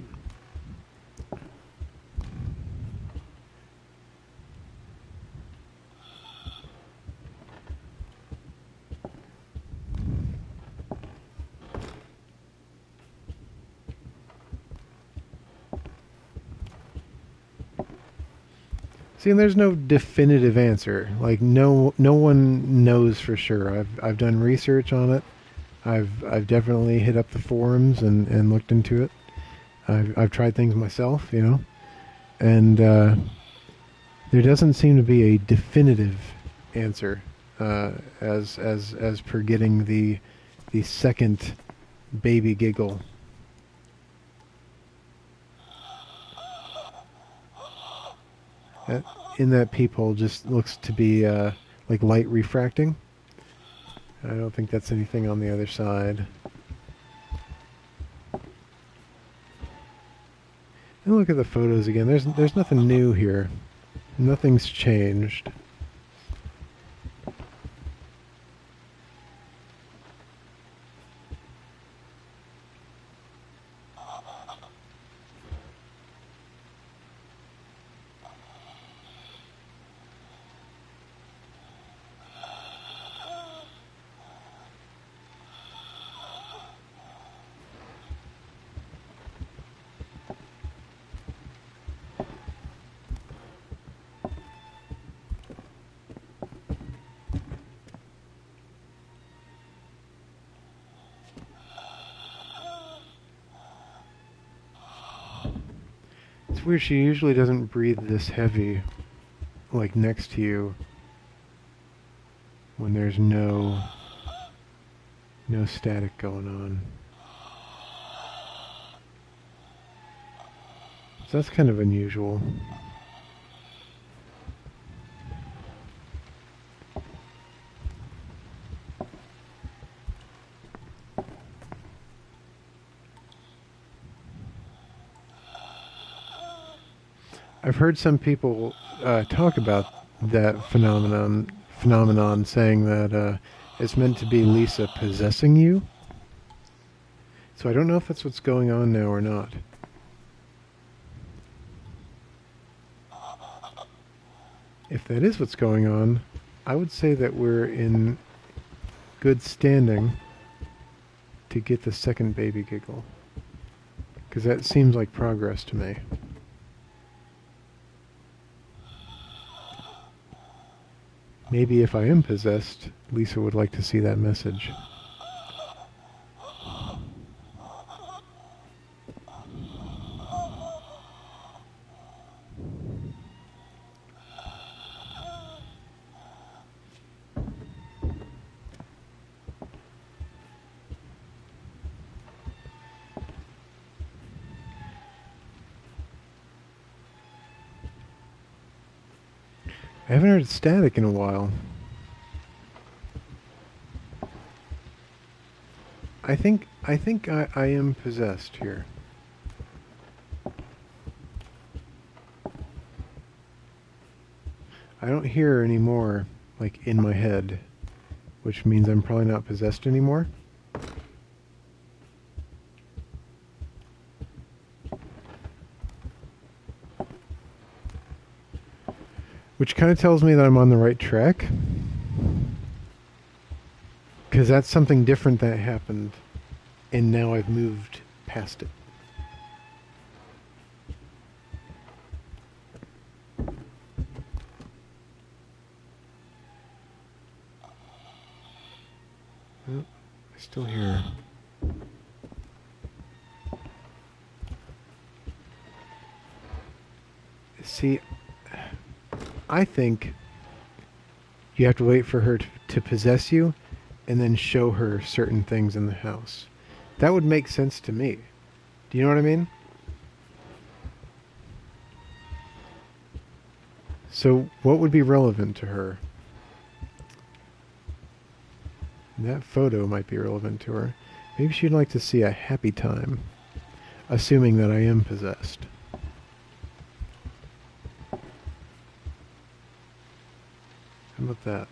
See, and there's no definitive answer. Like no one knows for sure. I've done research on it. I've definitely hit up the forums and looked into it. I've tried things myself, you know, and there doesn't seem to be a definitive answer as per getting the second baby giggle. In that peephole just looks to be like light refracting. I don't think that's anything on the other side. And look at the photos again. There's nothing new here. Nothing's changed. It's weird, she usually doesn't breathe this heavy, like next to you, when there's no static going on. So that's kind of unusual. I've heard some people talk about that phenomenon, saying that it's meant to be Lisa possessing you. So I don't know if that's what's going on now or not. If that is what's going on, I would say that we're in good standing to get the second baby giggle, because that seems like progress to me. Maybe if I am possessed, Lisa would like to see that message. I haven't heard static in a while. I think I am possessed here. I don't hear anymore, like, in my head, which means I'm probably not possessed anymore. Which kind of tells me that I'm on the right track. Because that's something different that happened, and now I've moved past it. Oh, I still hear. See, I think you have to wait for her to possess you and then show her certain things in the house. That would make sense to me. Do you know what I mean? So what would be relevant to her? That photo might be relevant to her. Maybe she'd like to see a happy time, assuming that I am possessed. How about that?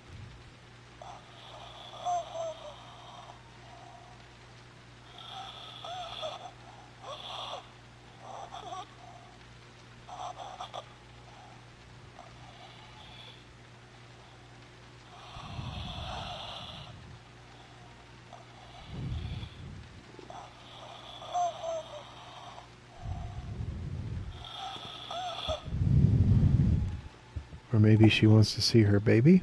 Or maybe she wants to see her baby?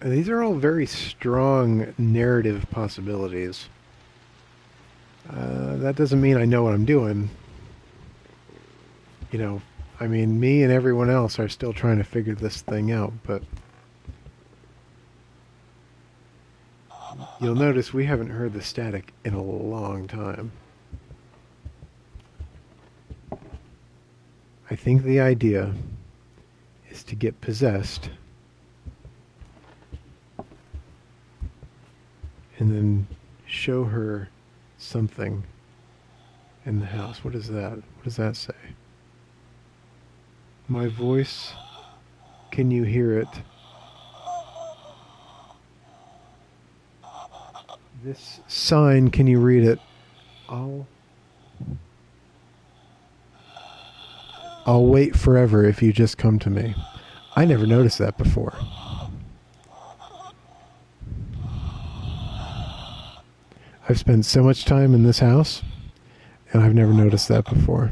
These are all very strong narrative possibilities. That doesn't mean I know what I'm doing. You know, I mean, me and everyone else are still trying to figure this thing out, but you'll notice we haven't heard the static in a long time. I think the idea is to get possessed and then show her something in the house. What is that? What does that say? My voice, can you hear it? This sign, can you read it? I'll wait forever if you just come to me. I never noticed that before. I've spent so much time in this house, and I've never noticed that before.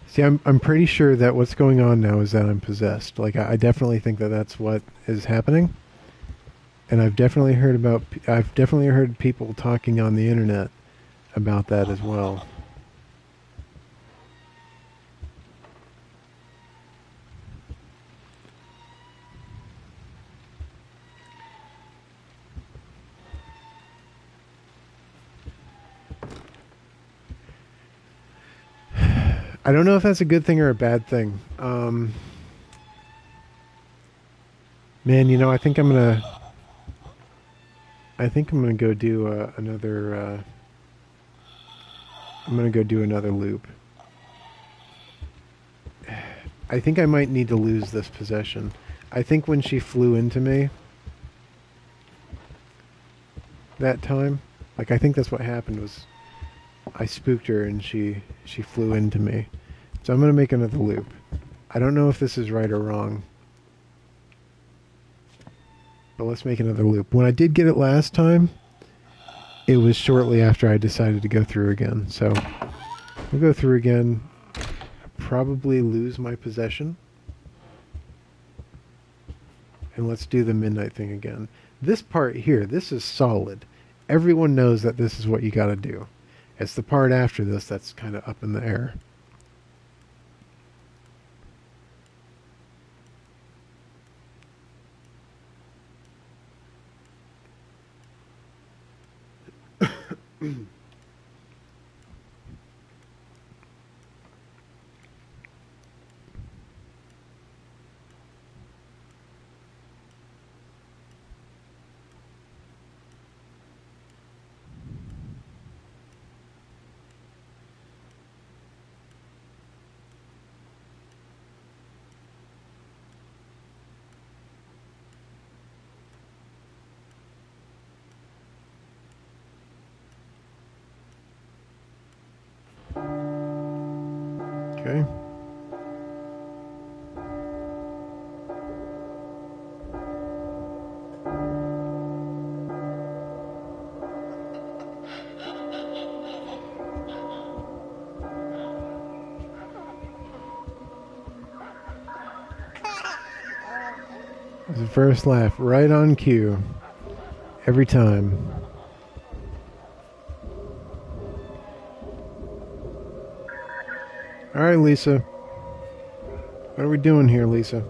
See, I'm pretty sure that what's going on now is that I'm possessed. Like, I definitely think that that's what is happening. And I've definitely heard people talking on the internet about that as well. I don't know if that's a good thing or a bad thing. Man, you know, I think I'm gonna go do another. I'm gonna go do another loop. I think I might need to lose this possession. I think when she flew into me that time, like I think that's what happened was I spooked her and she flew into me. So I'm gonna make another loop. I don't know if this is right or wrong. But let's make another loop. When I did get it last time, it was shortly after I decided to go through again. So we'll go through again. Probably lose my possession. And let's do the midnight thing again. This part here, this is solid. Everyone knows that this is what you gotta do. It's the part after this that's kind of up in the air. Okay. The first laugh, right on cue. Every time. All right, Lisa. What are we doing here, Lisa?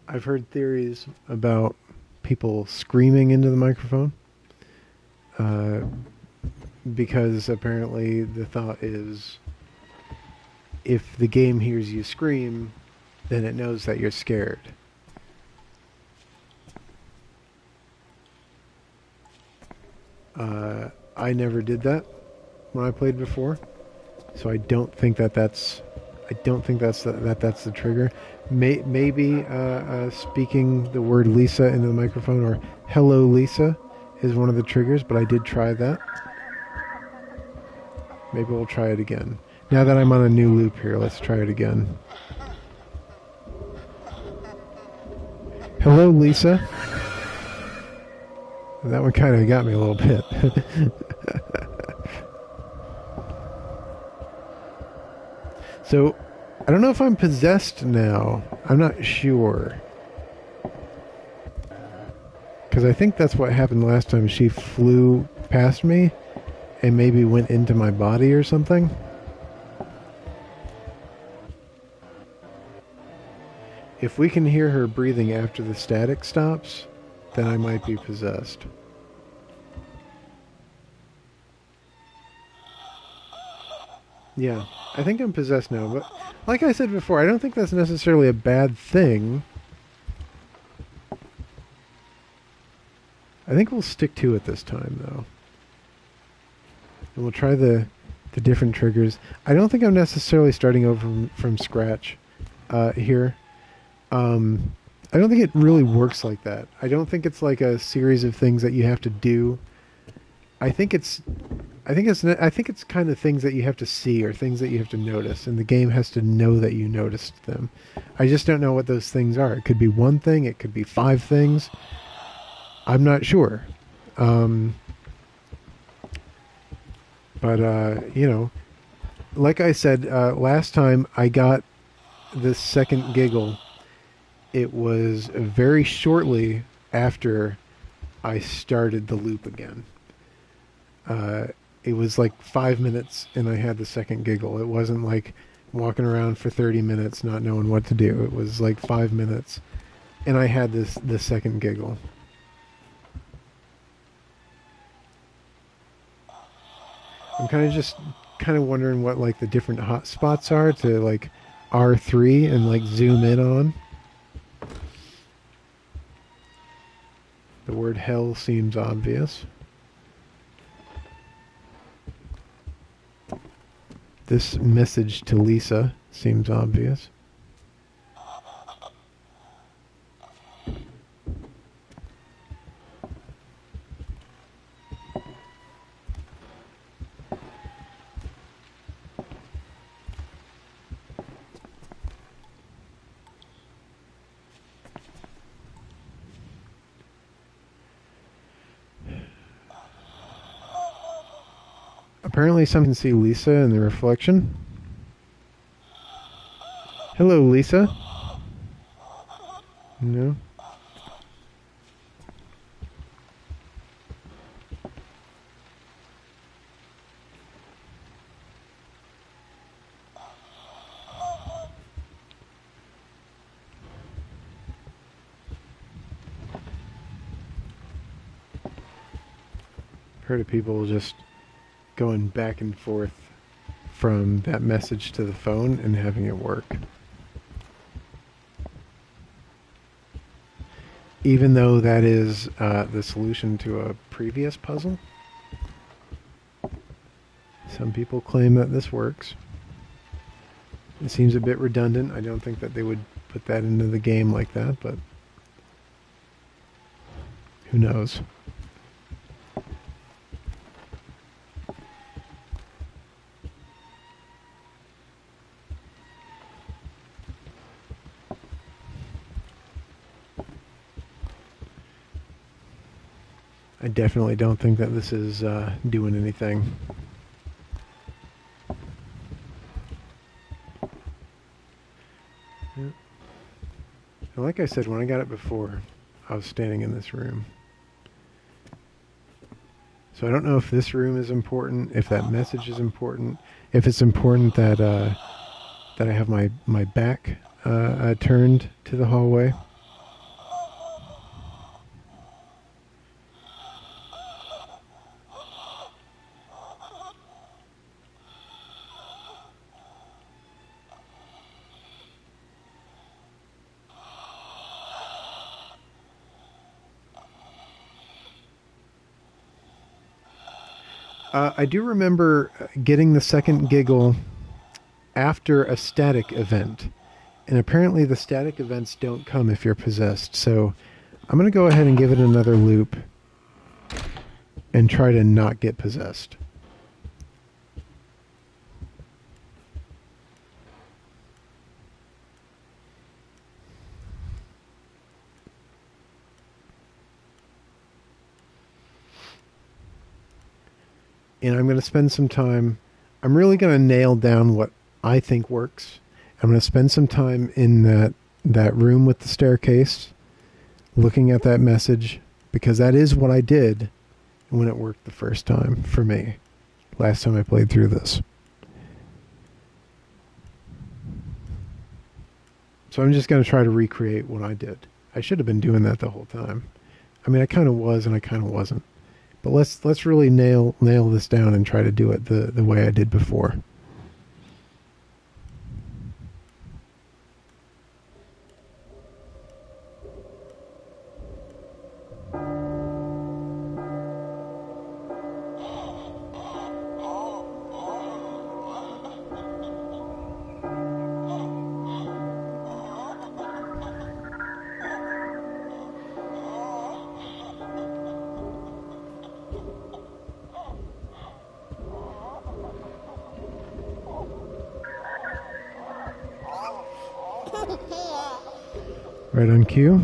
I've heard theories about people screaming into the microphone. Because apparently the thought is if the game hears you scream, then it knows that you're scared. I never did that when I played before, so I don't think that's the trigger. Maybe speaking the word Lisa into the microphone or "Hello Lisa" is one of the triggers, but I did try that. Maybe we'll try it again. Now that I'm on a new loop here, let's try it again. Hello, Lisa. That one kind of got me a little bit. So, I don't know if I'm possessed now. I'm not sure. Because I think that's what happened last time. She flew past me and maybe went into my body or something. If we can hear her breathing after the static stops, then I might be possessed. Yeah, I think I'm possessed now, but like I said before, I don't think that's necessarily a bad thing. I think we'll stick to it this time, though. And we'll try the different triggers. I don't think I'm necessarily starting over from scratch here. I don't think it really works like that. I don't think it's like a series of things that you have to do. I think it's kind of things that you have to see or things that you have to notice, and the game has to know that you noticed them. I just don't know what those things are. It could be one thing. It could be 5 things. I'm not sure. But like I said, last time I got this second giggle, it was very shortly after I started the loop again. It was like 5 minutes and I had the second giggle. It wasn't like walking around for 30 minutes not knowing what to do. It was like 5 minutes and I had the second giggle. I'm kind of wondering what like the different hot spots are to like R3 and like zoom in on. The word hell seems obvious. This message to Lisa seems obvious. Apparently some can see Lisa in the reflection. Hello, Lisa. No. Heard of people just going back and forth from that message to the phone and having it work. Even though that is the solution to a previous puzzle. Some people claim that this works. It seems a bit redundant. I don't think that they would put that into the game like that, but who knows? I definitely don't think that this is doing anything. Yeah. And like I said, when I got it before, I was standing in this room. So I don't know if this room is important, if that message is important, if it's important that that I have my back turned to the hallway. I do remember getting the second giggle after a static event. And apparently the static events don't come if you're possessed. So I'm going to go ahead and give it another loop and try to not get possessed. And I'm going to spend some time. I'm really going to nail down what I think works. I'm going to spend some time in that room with the staircase, looking at that message, because that is what I did when it worked the first time for me, last time I played through this. So I'm just going to try to recreate what I did. I should have been doing that the whole time. I mean, I kind of was and I kind of wasn't. But let's really nail this down and try to do it the way I did before. Right on cue.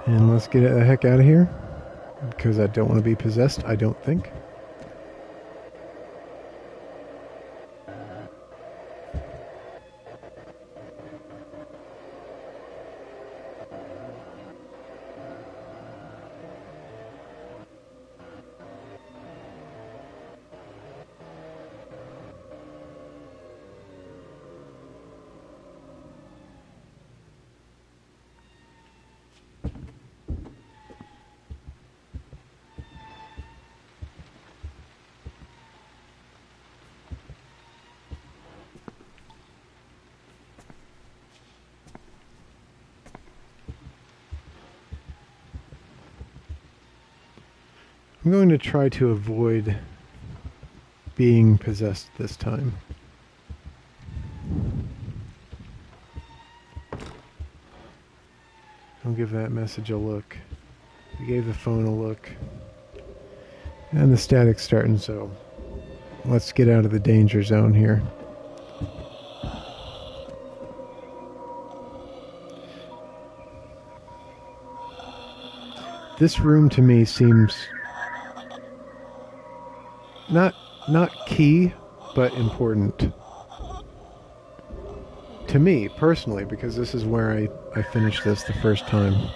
And let's get the heck out of here, because I don't want to be possessed, I don't think. I'm going to try to avoid being possessed this time. I'll give that message a look. We gave the phone a look. And the static's starting, so let's get out of the danger zone here. This room to me seems not key, but important. To me, personally, because this is where I finished this the first time.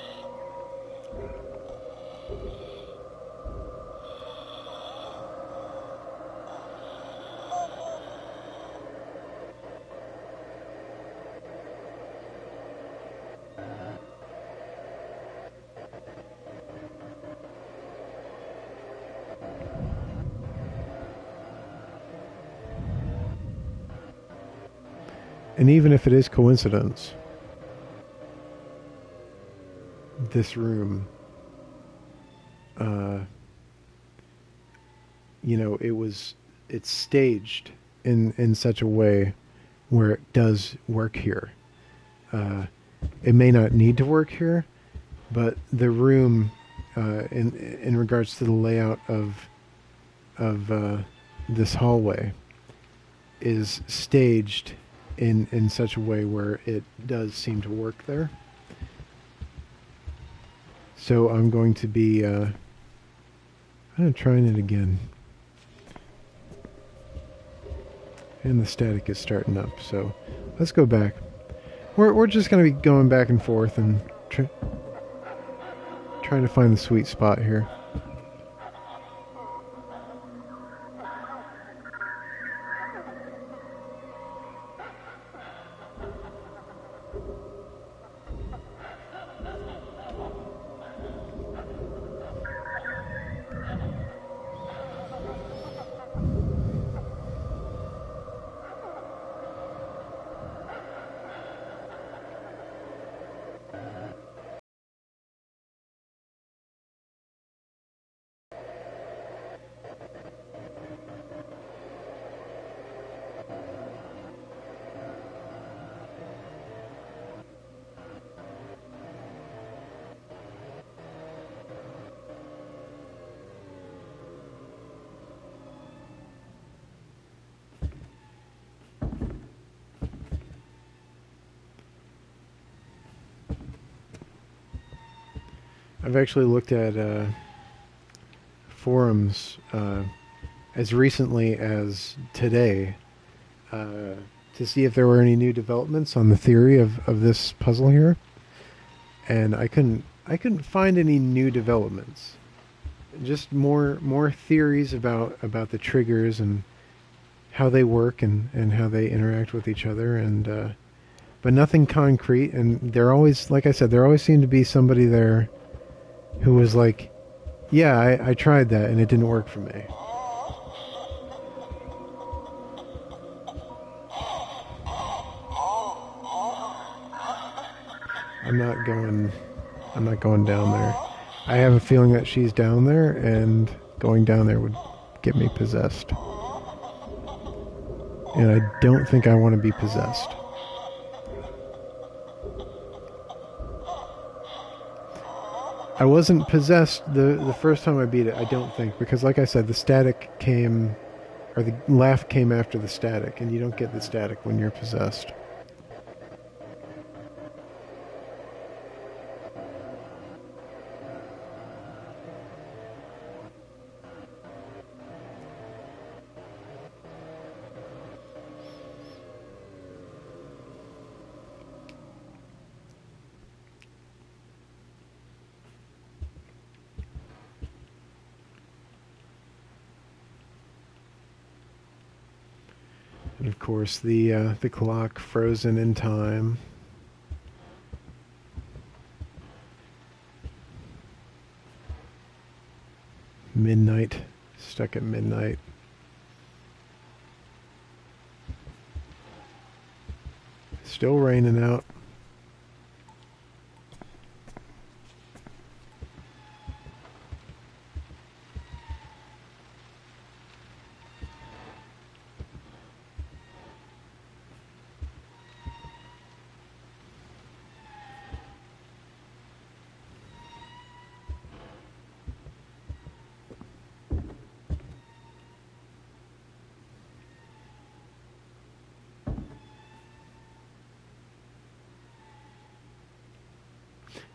And even if it is coincidence, this room, it's staged in such a way where it does work here. It may not need to work here, but the room, in regards to the layout of this hallway, is staged in such a way where it does seem to work there. So I'm going to be trying it again. And the static is starting up, so let's go back. We're just going to be going back and forth and trying to find the sweet spot here. I've actually looked at forums as recently as today to see if there were any new developments on the theory of this puzzle here, and I couldn't find any new developments. Just more theories about the triggers and how they work and how they interact with each other, and but nothing concrete. And there always, like I said, there always seemed to be somebody there who was like, yeah, I tried that and it didn't work for me. I'm not going down there. I have a feeling that she's down there, and going down there would get me possessed. And I don't think I want to be possessed. I wasn't possessed the first time I beat it, I don't think, because like I said, the static came, or the laugh came after the static, and you don't get the static when you're possessed. And of course, the clock frozen in time. Midnight, stuck at midnight. Still raining out.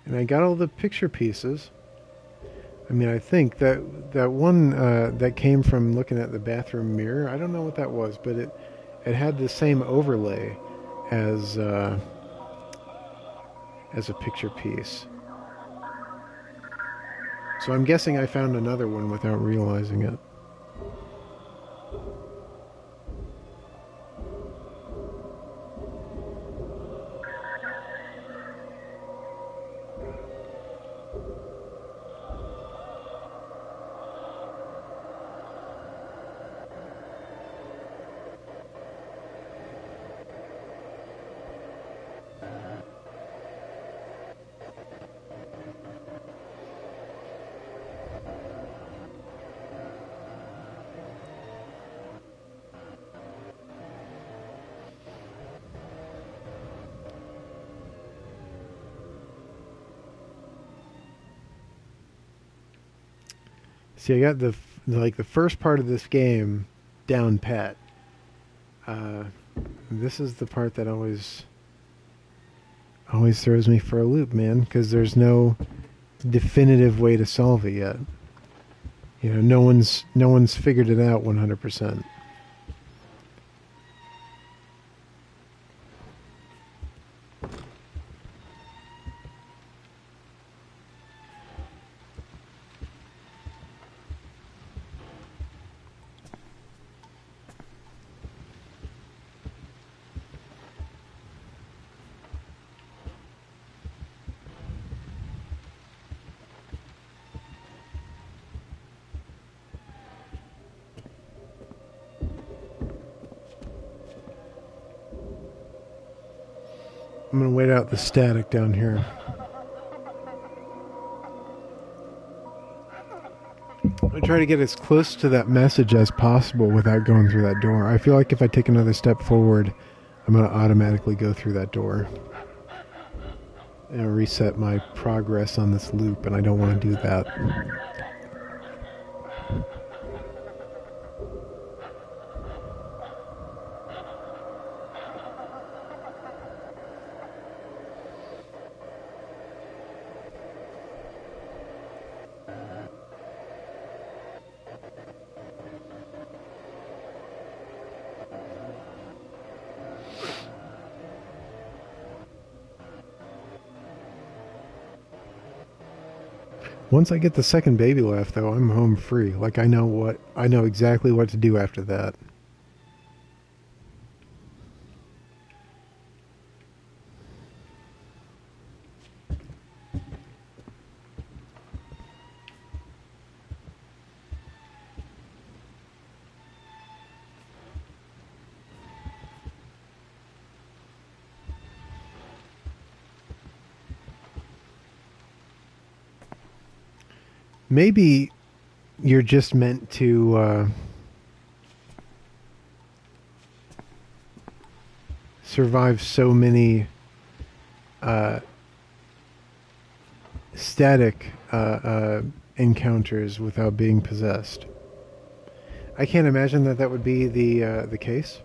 And I got all the picture pieces. I mean, I think that one that came from looking at the bathroom mirror, I don't know what that was, but it had the same overlay as a picture piece. So I'm guessing I found another one without realizing it. See, I got the first part of this game down pat. This is the part that always throws me for a loop, man, because there's no definitive way to solve it yet. You know, no one's figured it out 100%. I'm going to wait out the static down here. I try to get as close to that message as possible without going through that door. I feel like if I take another step forward, I'm going to automatically go through that door and reset my progress on this loop, and I don't want to do that. Once I get the second baby laugh, though, I'm home free. Like, I know exactly what to do after that. Maybe you're just meant to survive so many static encounters without being possessed. I can't imagine that would be the case.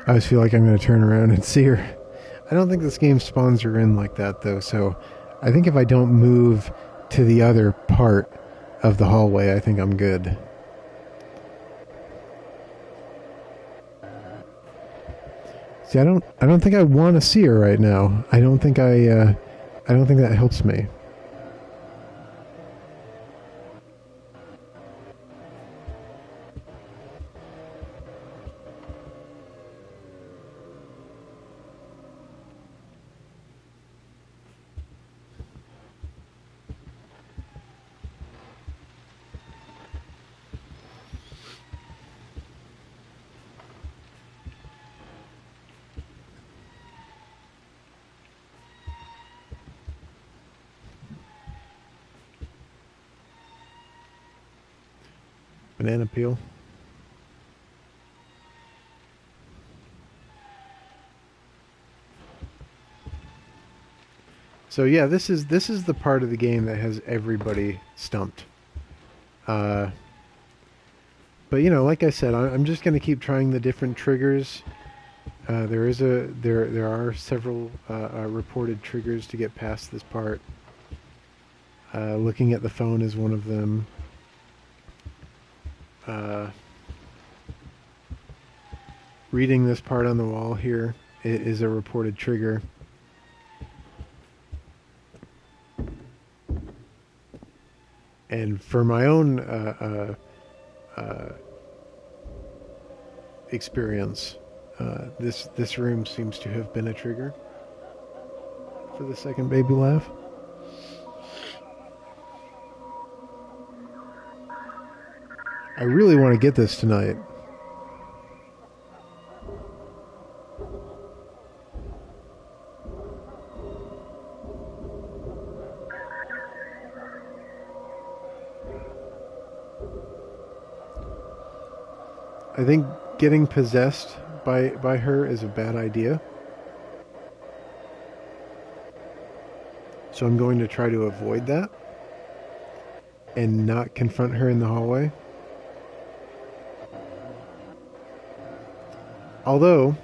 I always feel like I'm going to turn around and see her. I don't think this game spawns her in like that, though, so I think if I don't move to the other part of the hallway, I think I'm good. See, I don't think I want to see her right now. I don't think that helps me. Banana peel. So yeah, this is the part of the game that has everybody stumped. But you know, like I said, I'm just going to keep trying the different triggers. There are several reported triggers to get past this part. Looking at the phone is one of them. Reading this part on the wall here is a reported trigger. And for my own experience, this room seems to have been a trigger for the second baby laugh. I really want to get this tonight. I think getting possessed by her is a bad idea. So I'm going to try to avoid that and not confront her in the hallway. Although,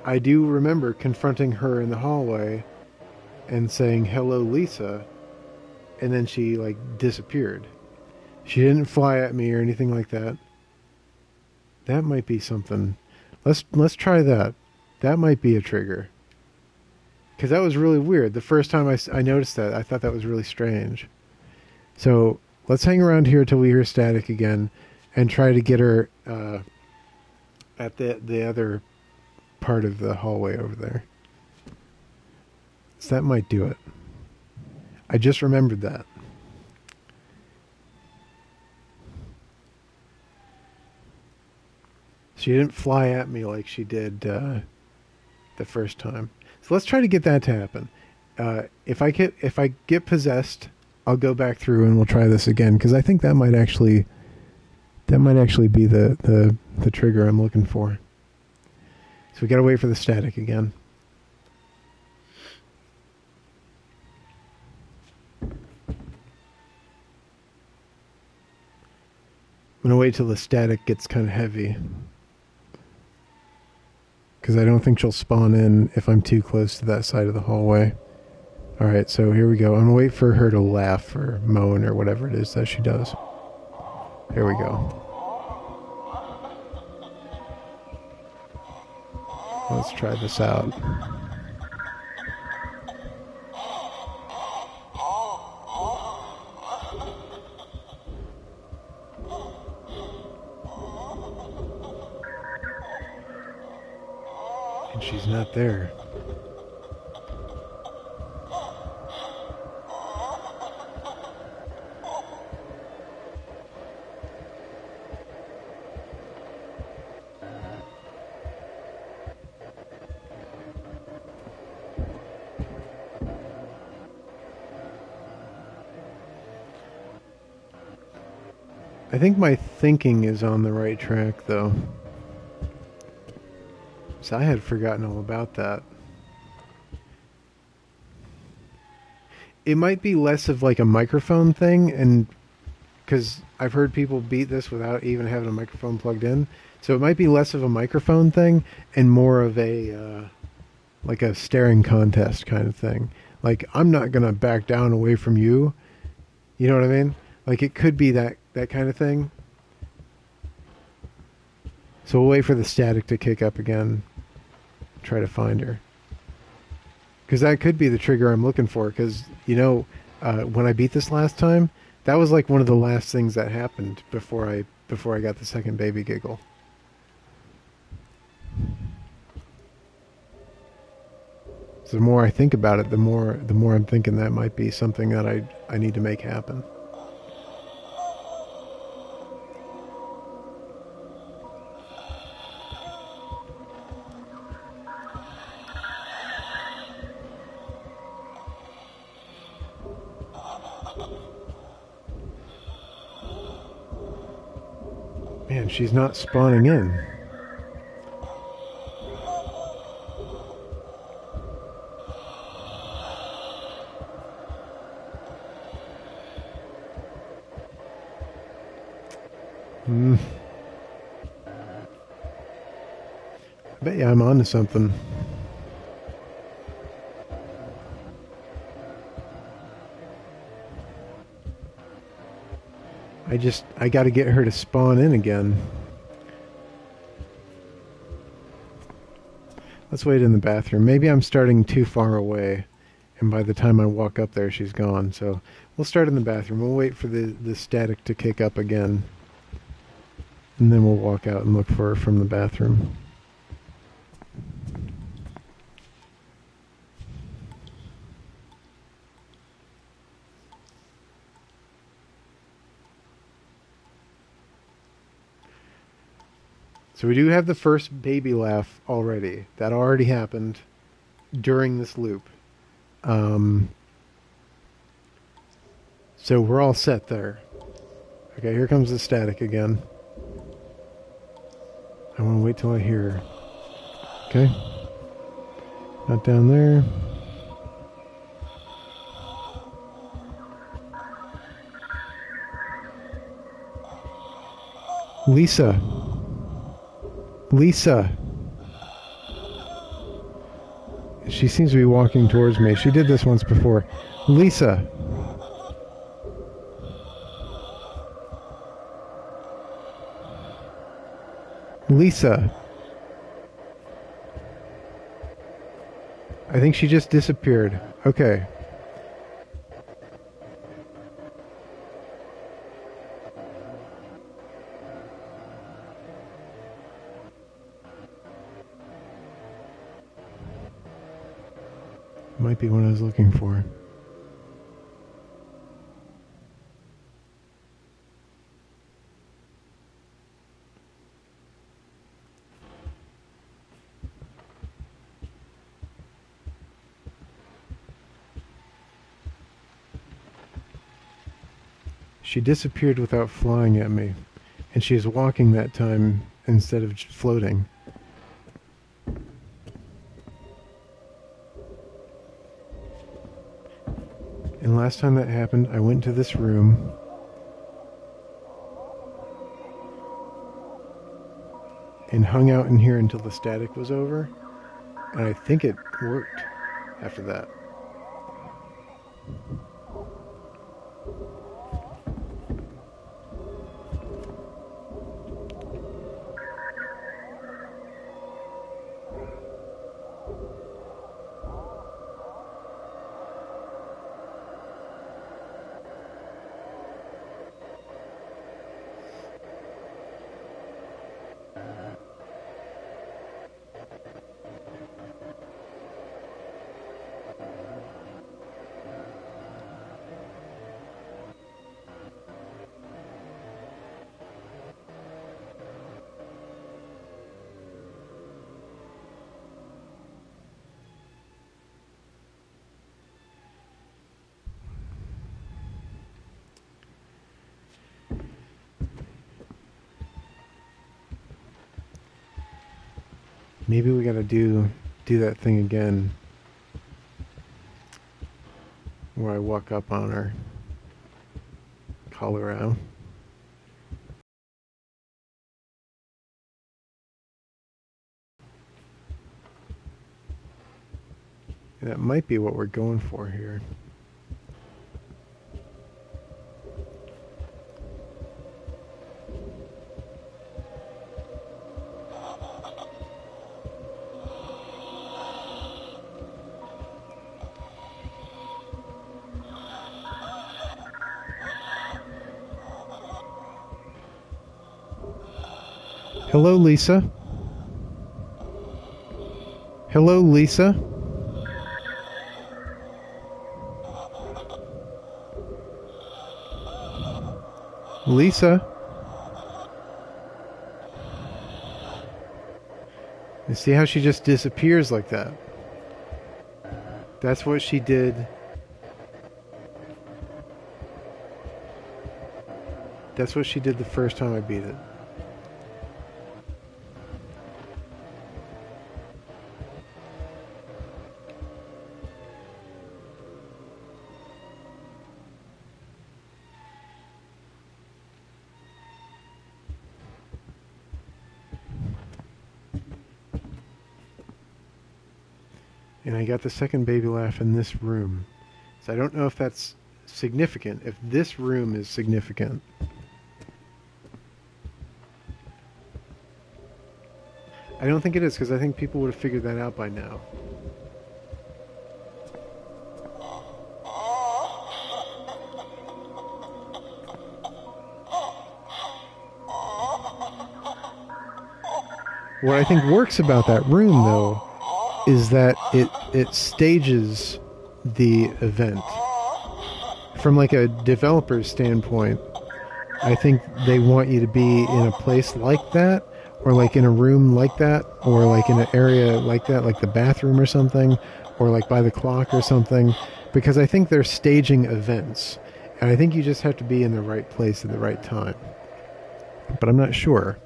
I do remember confronting her in the hallway and saying, "Hello, Lisa," and then she, like, disappeared. She didn't fly at me or anything like that. That might be something. Let's try that. That might be a trigger. Because that was really weird. The first time I noticed that, I thought that was really strange. So, let's hang around here till we hear static again and try to get her at the other part of the hallway over there. So that might do it. I just remembered that. She didn't fly at me like she did the first time. So let's try to get that to happen. If I get possessed, I'll go back through and we'll try this again, because I think that might actually be the trigger I'm looking for. So we gotta wait for the static again. I'm gonna wait till the static gets kind of heavy, because I don't think she'll spawn in if I'm too close to that side of the hallway. Alright, so here we go. I'm going to wait for her to laugh or moan or whatever it is that she does. Here we go. Let's try this out. And she's not there. I think my thinking is on the right track, though. So I had forgotten all about that. It might be less of like a microphone thing, and because I've heard people beat this without even having a microphone plugged in. So it might be less of a microphone thing and more of a like a staring contest kind of thing. Like, I'm not going to back down away from you. You know what I mean? Like, it could be that kind of thing. So we'll wait for the static to kick up again. Try to find her. Because that could be the trigger I'm looking for. Because, you know, when I beat this last time, that was like one of the last things that happened before I got the second baby giggle. So the more I think about it, the more I'm thinking that might be something that I need to make happen. Man, she's not spawning in. I bet you I'm onto something. I gotta get her to spawn in again. Let's wait in the bathroom. Maybe I'm starting too far away, and by the time I walk up there, she's gone. So we'll start in the bathroom. We'll wait for the static to kick up again, and then we'll walk out and look for her from the bathroom. So we do have the first baby laugh already. That already happened during this loop. So we're all set there. Okay, here comes the static again. I want to wait till I hear her. Okay. Not down there. Lisa. Lisa. She seems to be walking towards me. She did this once before. Lisa. Lisa. I think she just disappeared. Okay. Might be what I was looking for. She disappeared without flying at me, and she was walking that time instead of just floating. And last time that happened, I went to this room. and hung out in here until the static was over. And I think it worked after that. Maybe we gotta do that thing again where I walk up on her, call her out. That might be what we're going for here. Hello, Lisa. Hello, Lisa. Lisa. You see how she just disappears like that? That's what she did. That's what she did the first time I beat it. And I got the second baby laugh in this room. So I don't know if that's significant, if this room is significant. I don't think it is, because I think people would have figured that out by now. What I think works about that room, though, is that it stages the event. From like a developer's standpoint, I think they want you to be in a place like that, or like in a room like that, or like in an area like that, like the bathroom or something, or like by the clock or something, because I think they're staging events. And I think you just have to be in the right place at the right time. But I'm not sure.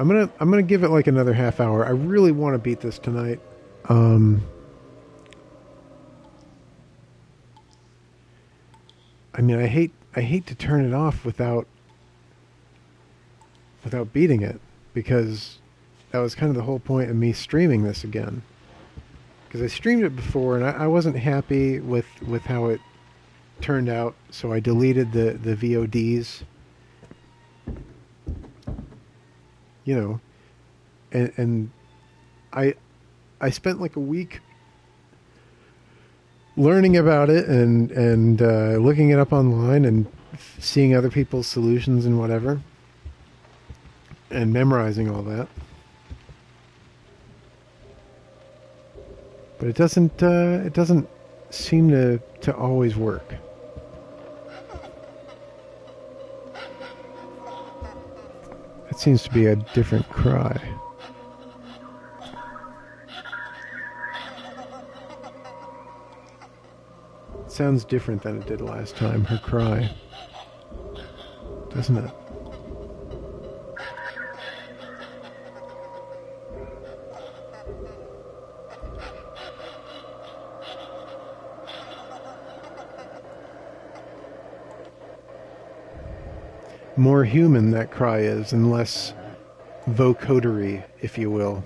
I'm gonna give it like another half hour. I really want to beat this tonight. I mean, I hate to turn it off without beating it, because that was kind of the whole point of me streaming this again. Because I streamed it before and I wasn't happy with how it turned out, so I deleted the VODs. You know, and I spent like a week learning about it and looking it up online and seeing other people's solutions and whatever, and memorizing all that. But it doesn't seem to always work. It seems to be a different cry. It sounds different than it did last time, her cry. Doesn't it? more human that cry is, and less vocodery, if you will.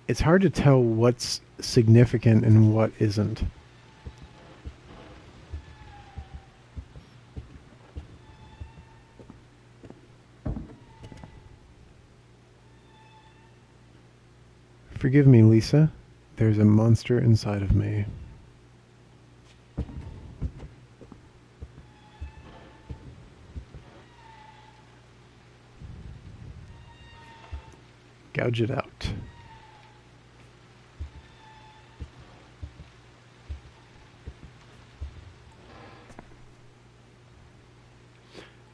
It's hard to tell what's significant and what isn't. Forgive me, Lisa. There's a monster inside of me. Gouge it out.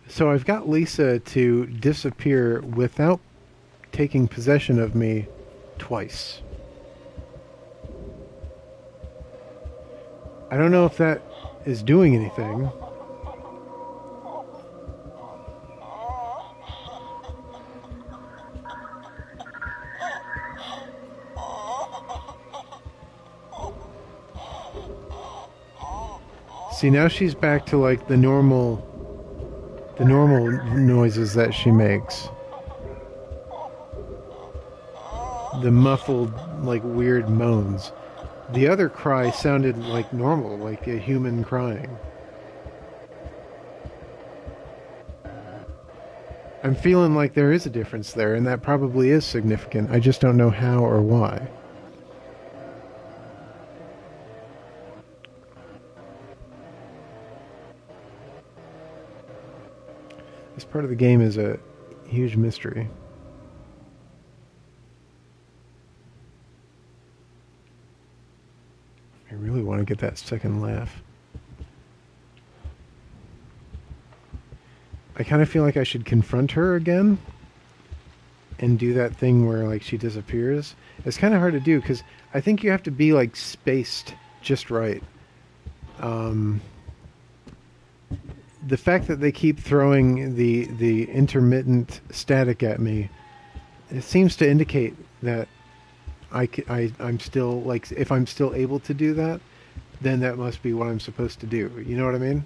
So I've got Lisa to disappear without taking possession of me twice. I don't know if that is doing anything. See, now she's back to like the normal noises that she makes. The muffled, like, weird moans. The other cry sounded like normal, like a human crying. I'm feeling like there is a difference there, and that probably is significant. I just don't know how or why. This part of the game is a huge mystery. I really want to get that second laugh. I kind of feel like I should confront her again and do that thing where like she disappears. It's kind of hard to do because I think you have to be like spaced just right. The fact that they keep throwing the intermittent static at me, it seems to indicate that I'm still, like, if I'm still able to do that, then that must be what I'm supposed to do. You know what I mean?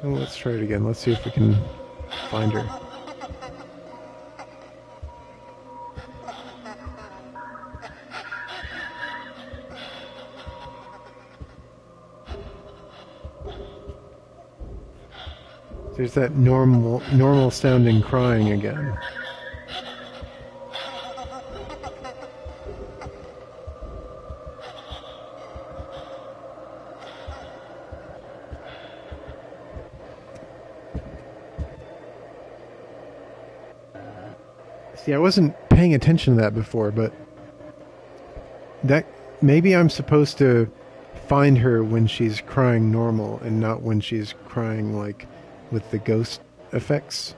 Well, let's try it again. Let's see if we can find her. There's that normal sounding crying again. See, I wasn't paying attention to that before, but that maybe I'm supposed to find her when she's crying normal and not when she's crying like with the ghost effects.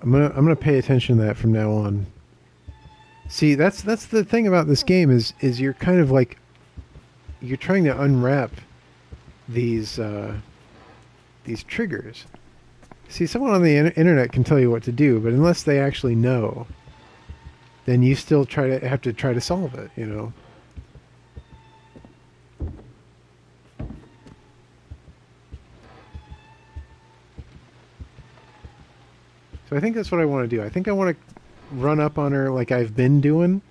I'm gonna pay attention to that from now on. See, that's the thing about this game is you're kind of like you're trying to unwrap these triggers. See, someone on the internet can tell you what to do, but unless they actually know, then you still have to try to solve it, you know. So I think that's what I want to do. I think I want to run up on her like I've been doing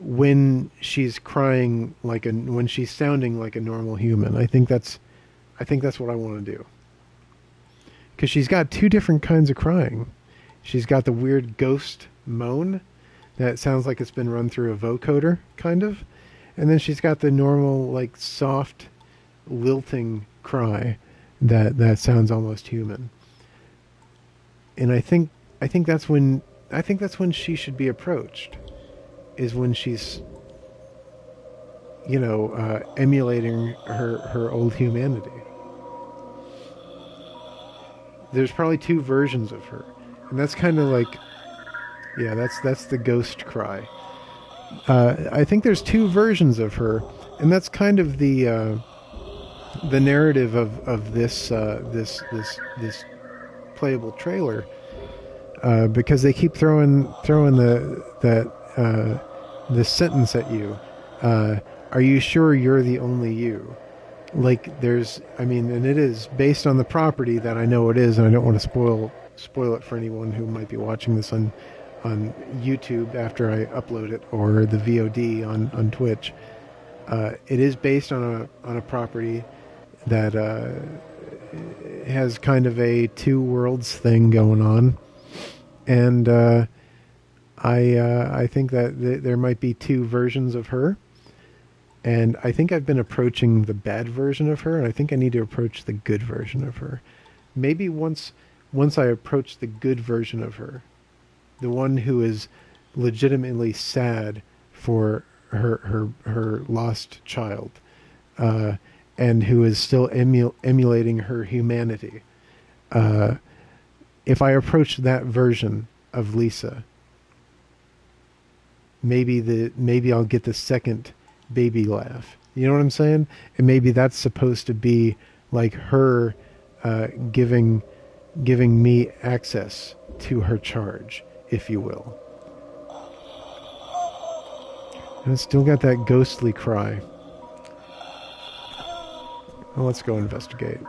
when she's crying when she's sounding like a normal human. I think that's what I want to do. Because she's got two different kinds of crying. She's got the weird ghost moan that sounds like it's been run through a vocoder, kind of. And then she's got the normal, like, soft, lilting cry that sounds almost human. And I think that's when she should be approached, is when she's emulating her old humanity. There's probably two versions of her, and that's kind of like, yeah, that's the ghost cry. I think there's two versions of her, and that's kind of the narrative of this playable trailer, because they keep throwing this sentence at you. Are you sure you're the only you? Like and it is based on the property that I know it is, and I don't want to spoil it for anyone who might be watching this on YouTube after I upload it, or the VOD on Twitch. It is based on a property that has kind of a two worlds thing going on, and I think that there might be two versions of her. And I think I've been approaching the bad version of her, and I think I need to approach the good version of her. Maybe once I approach the good version of her, the one who is legitimately sad for her lost child, and who is still emulating her humanity. If I approach that version of Lisa, maybe I'll get the second baby laugh. You know what I'm saying? And maybe that's supposed to be like her giving me access to her charge, if you will. And it's still got that ghostly cry. Well, let's go investigate.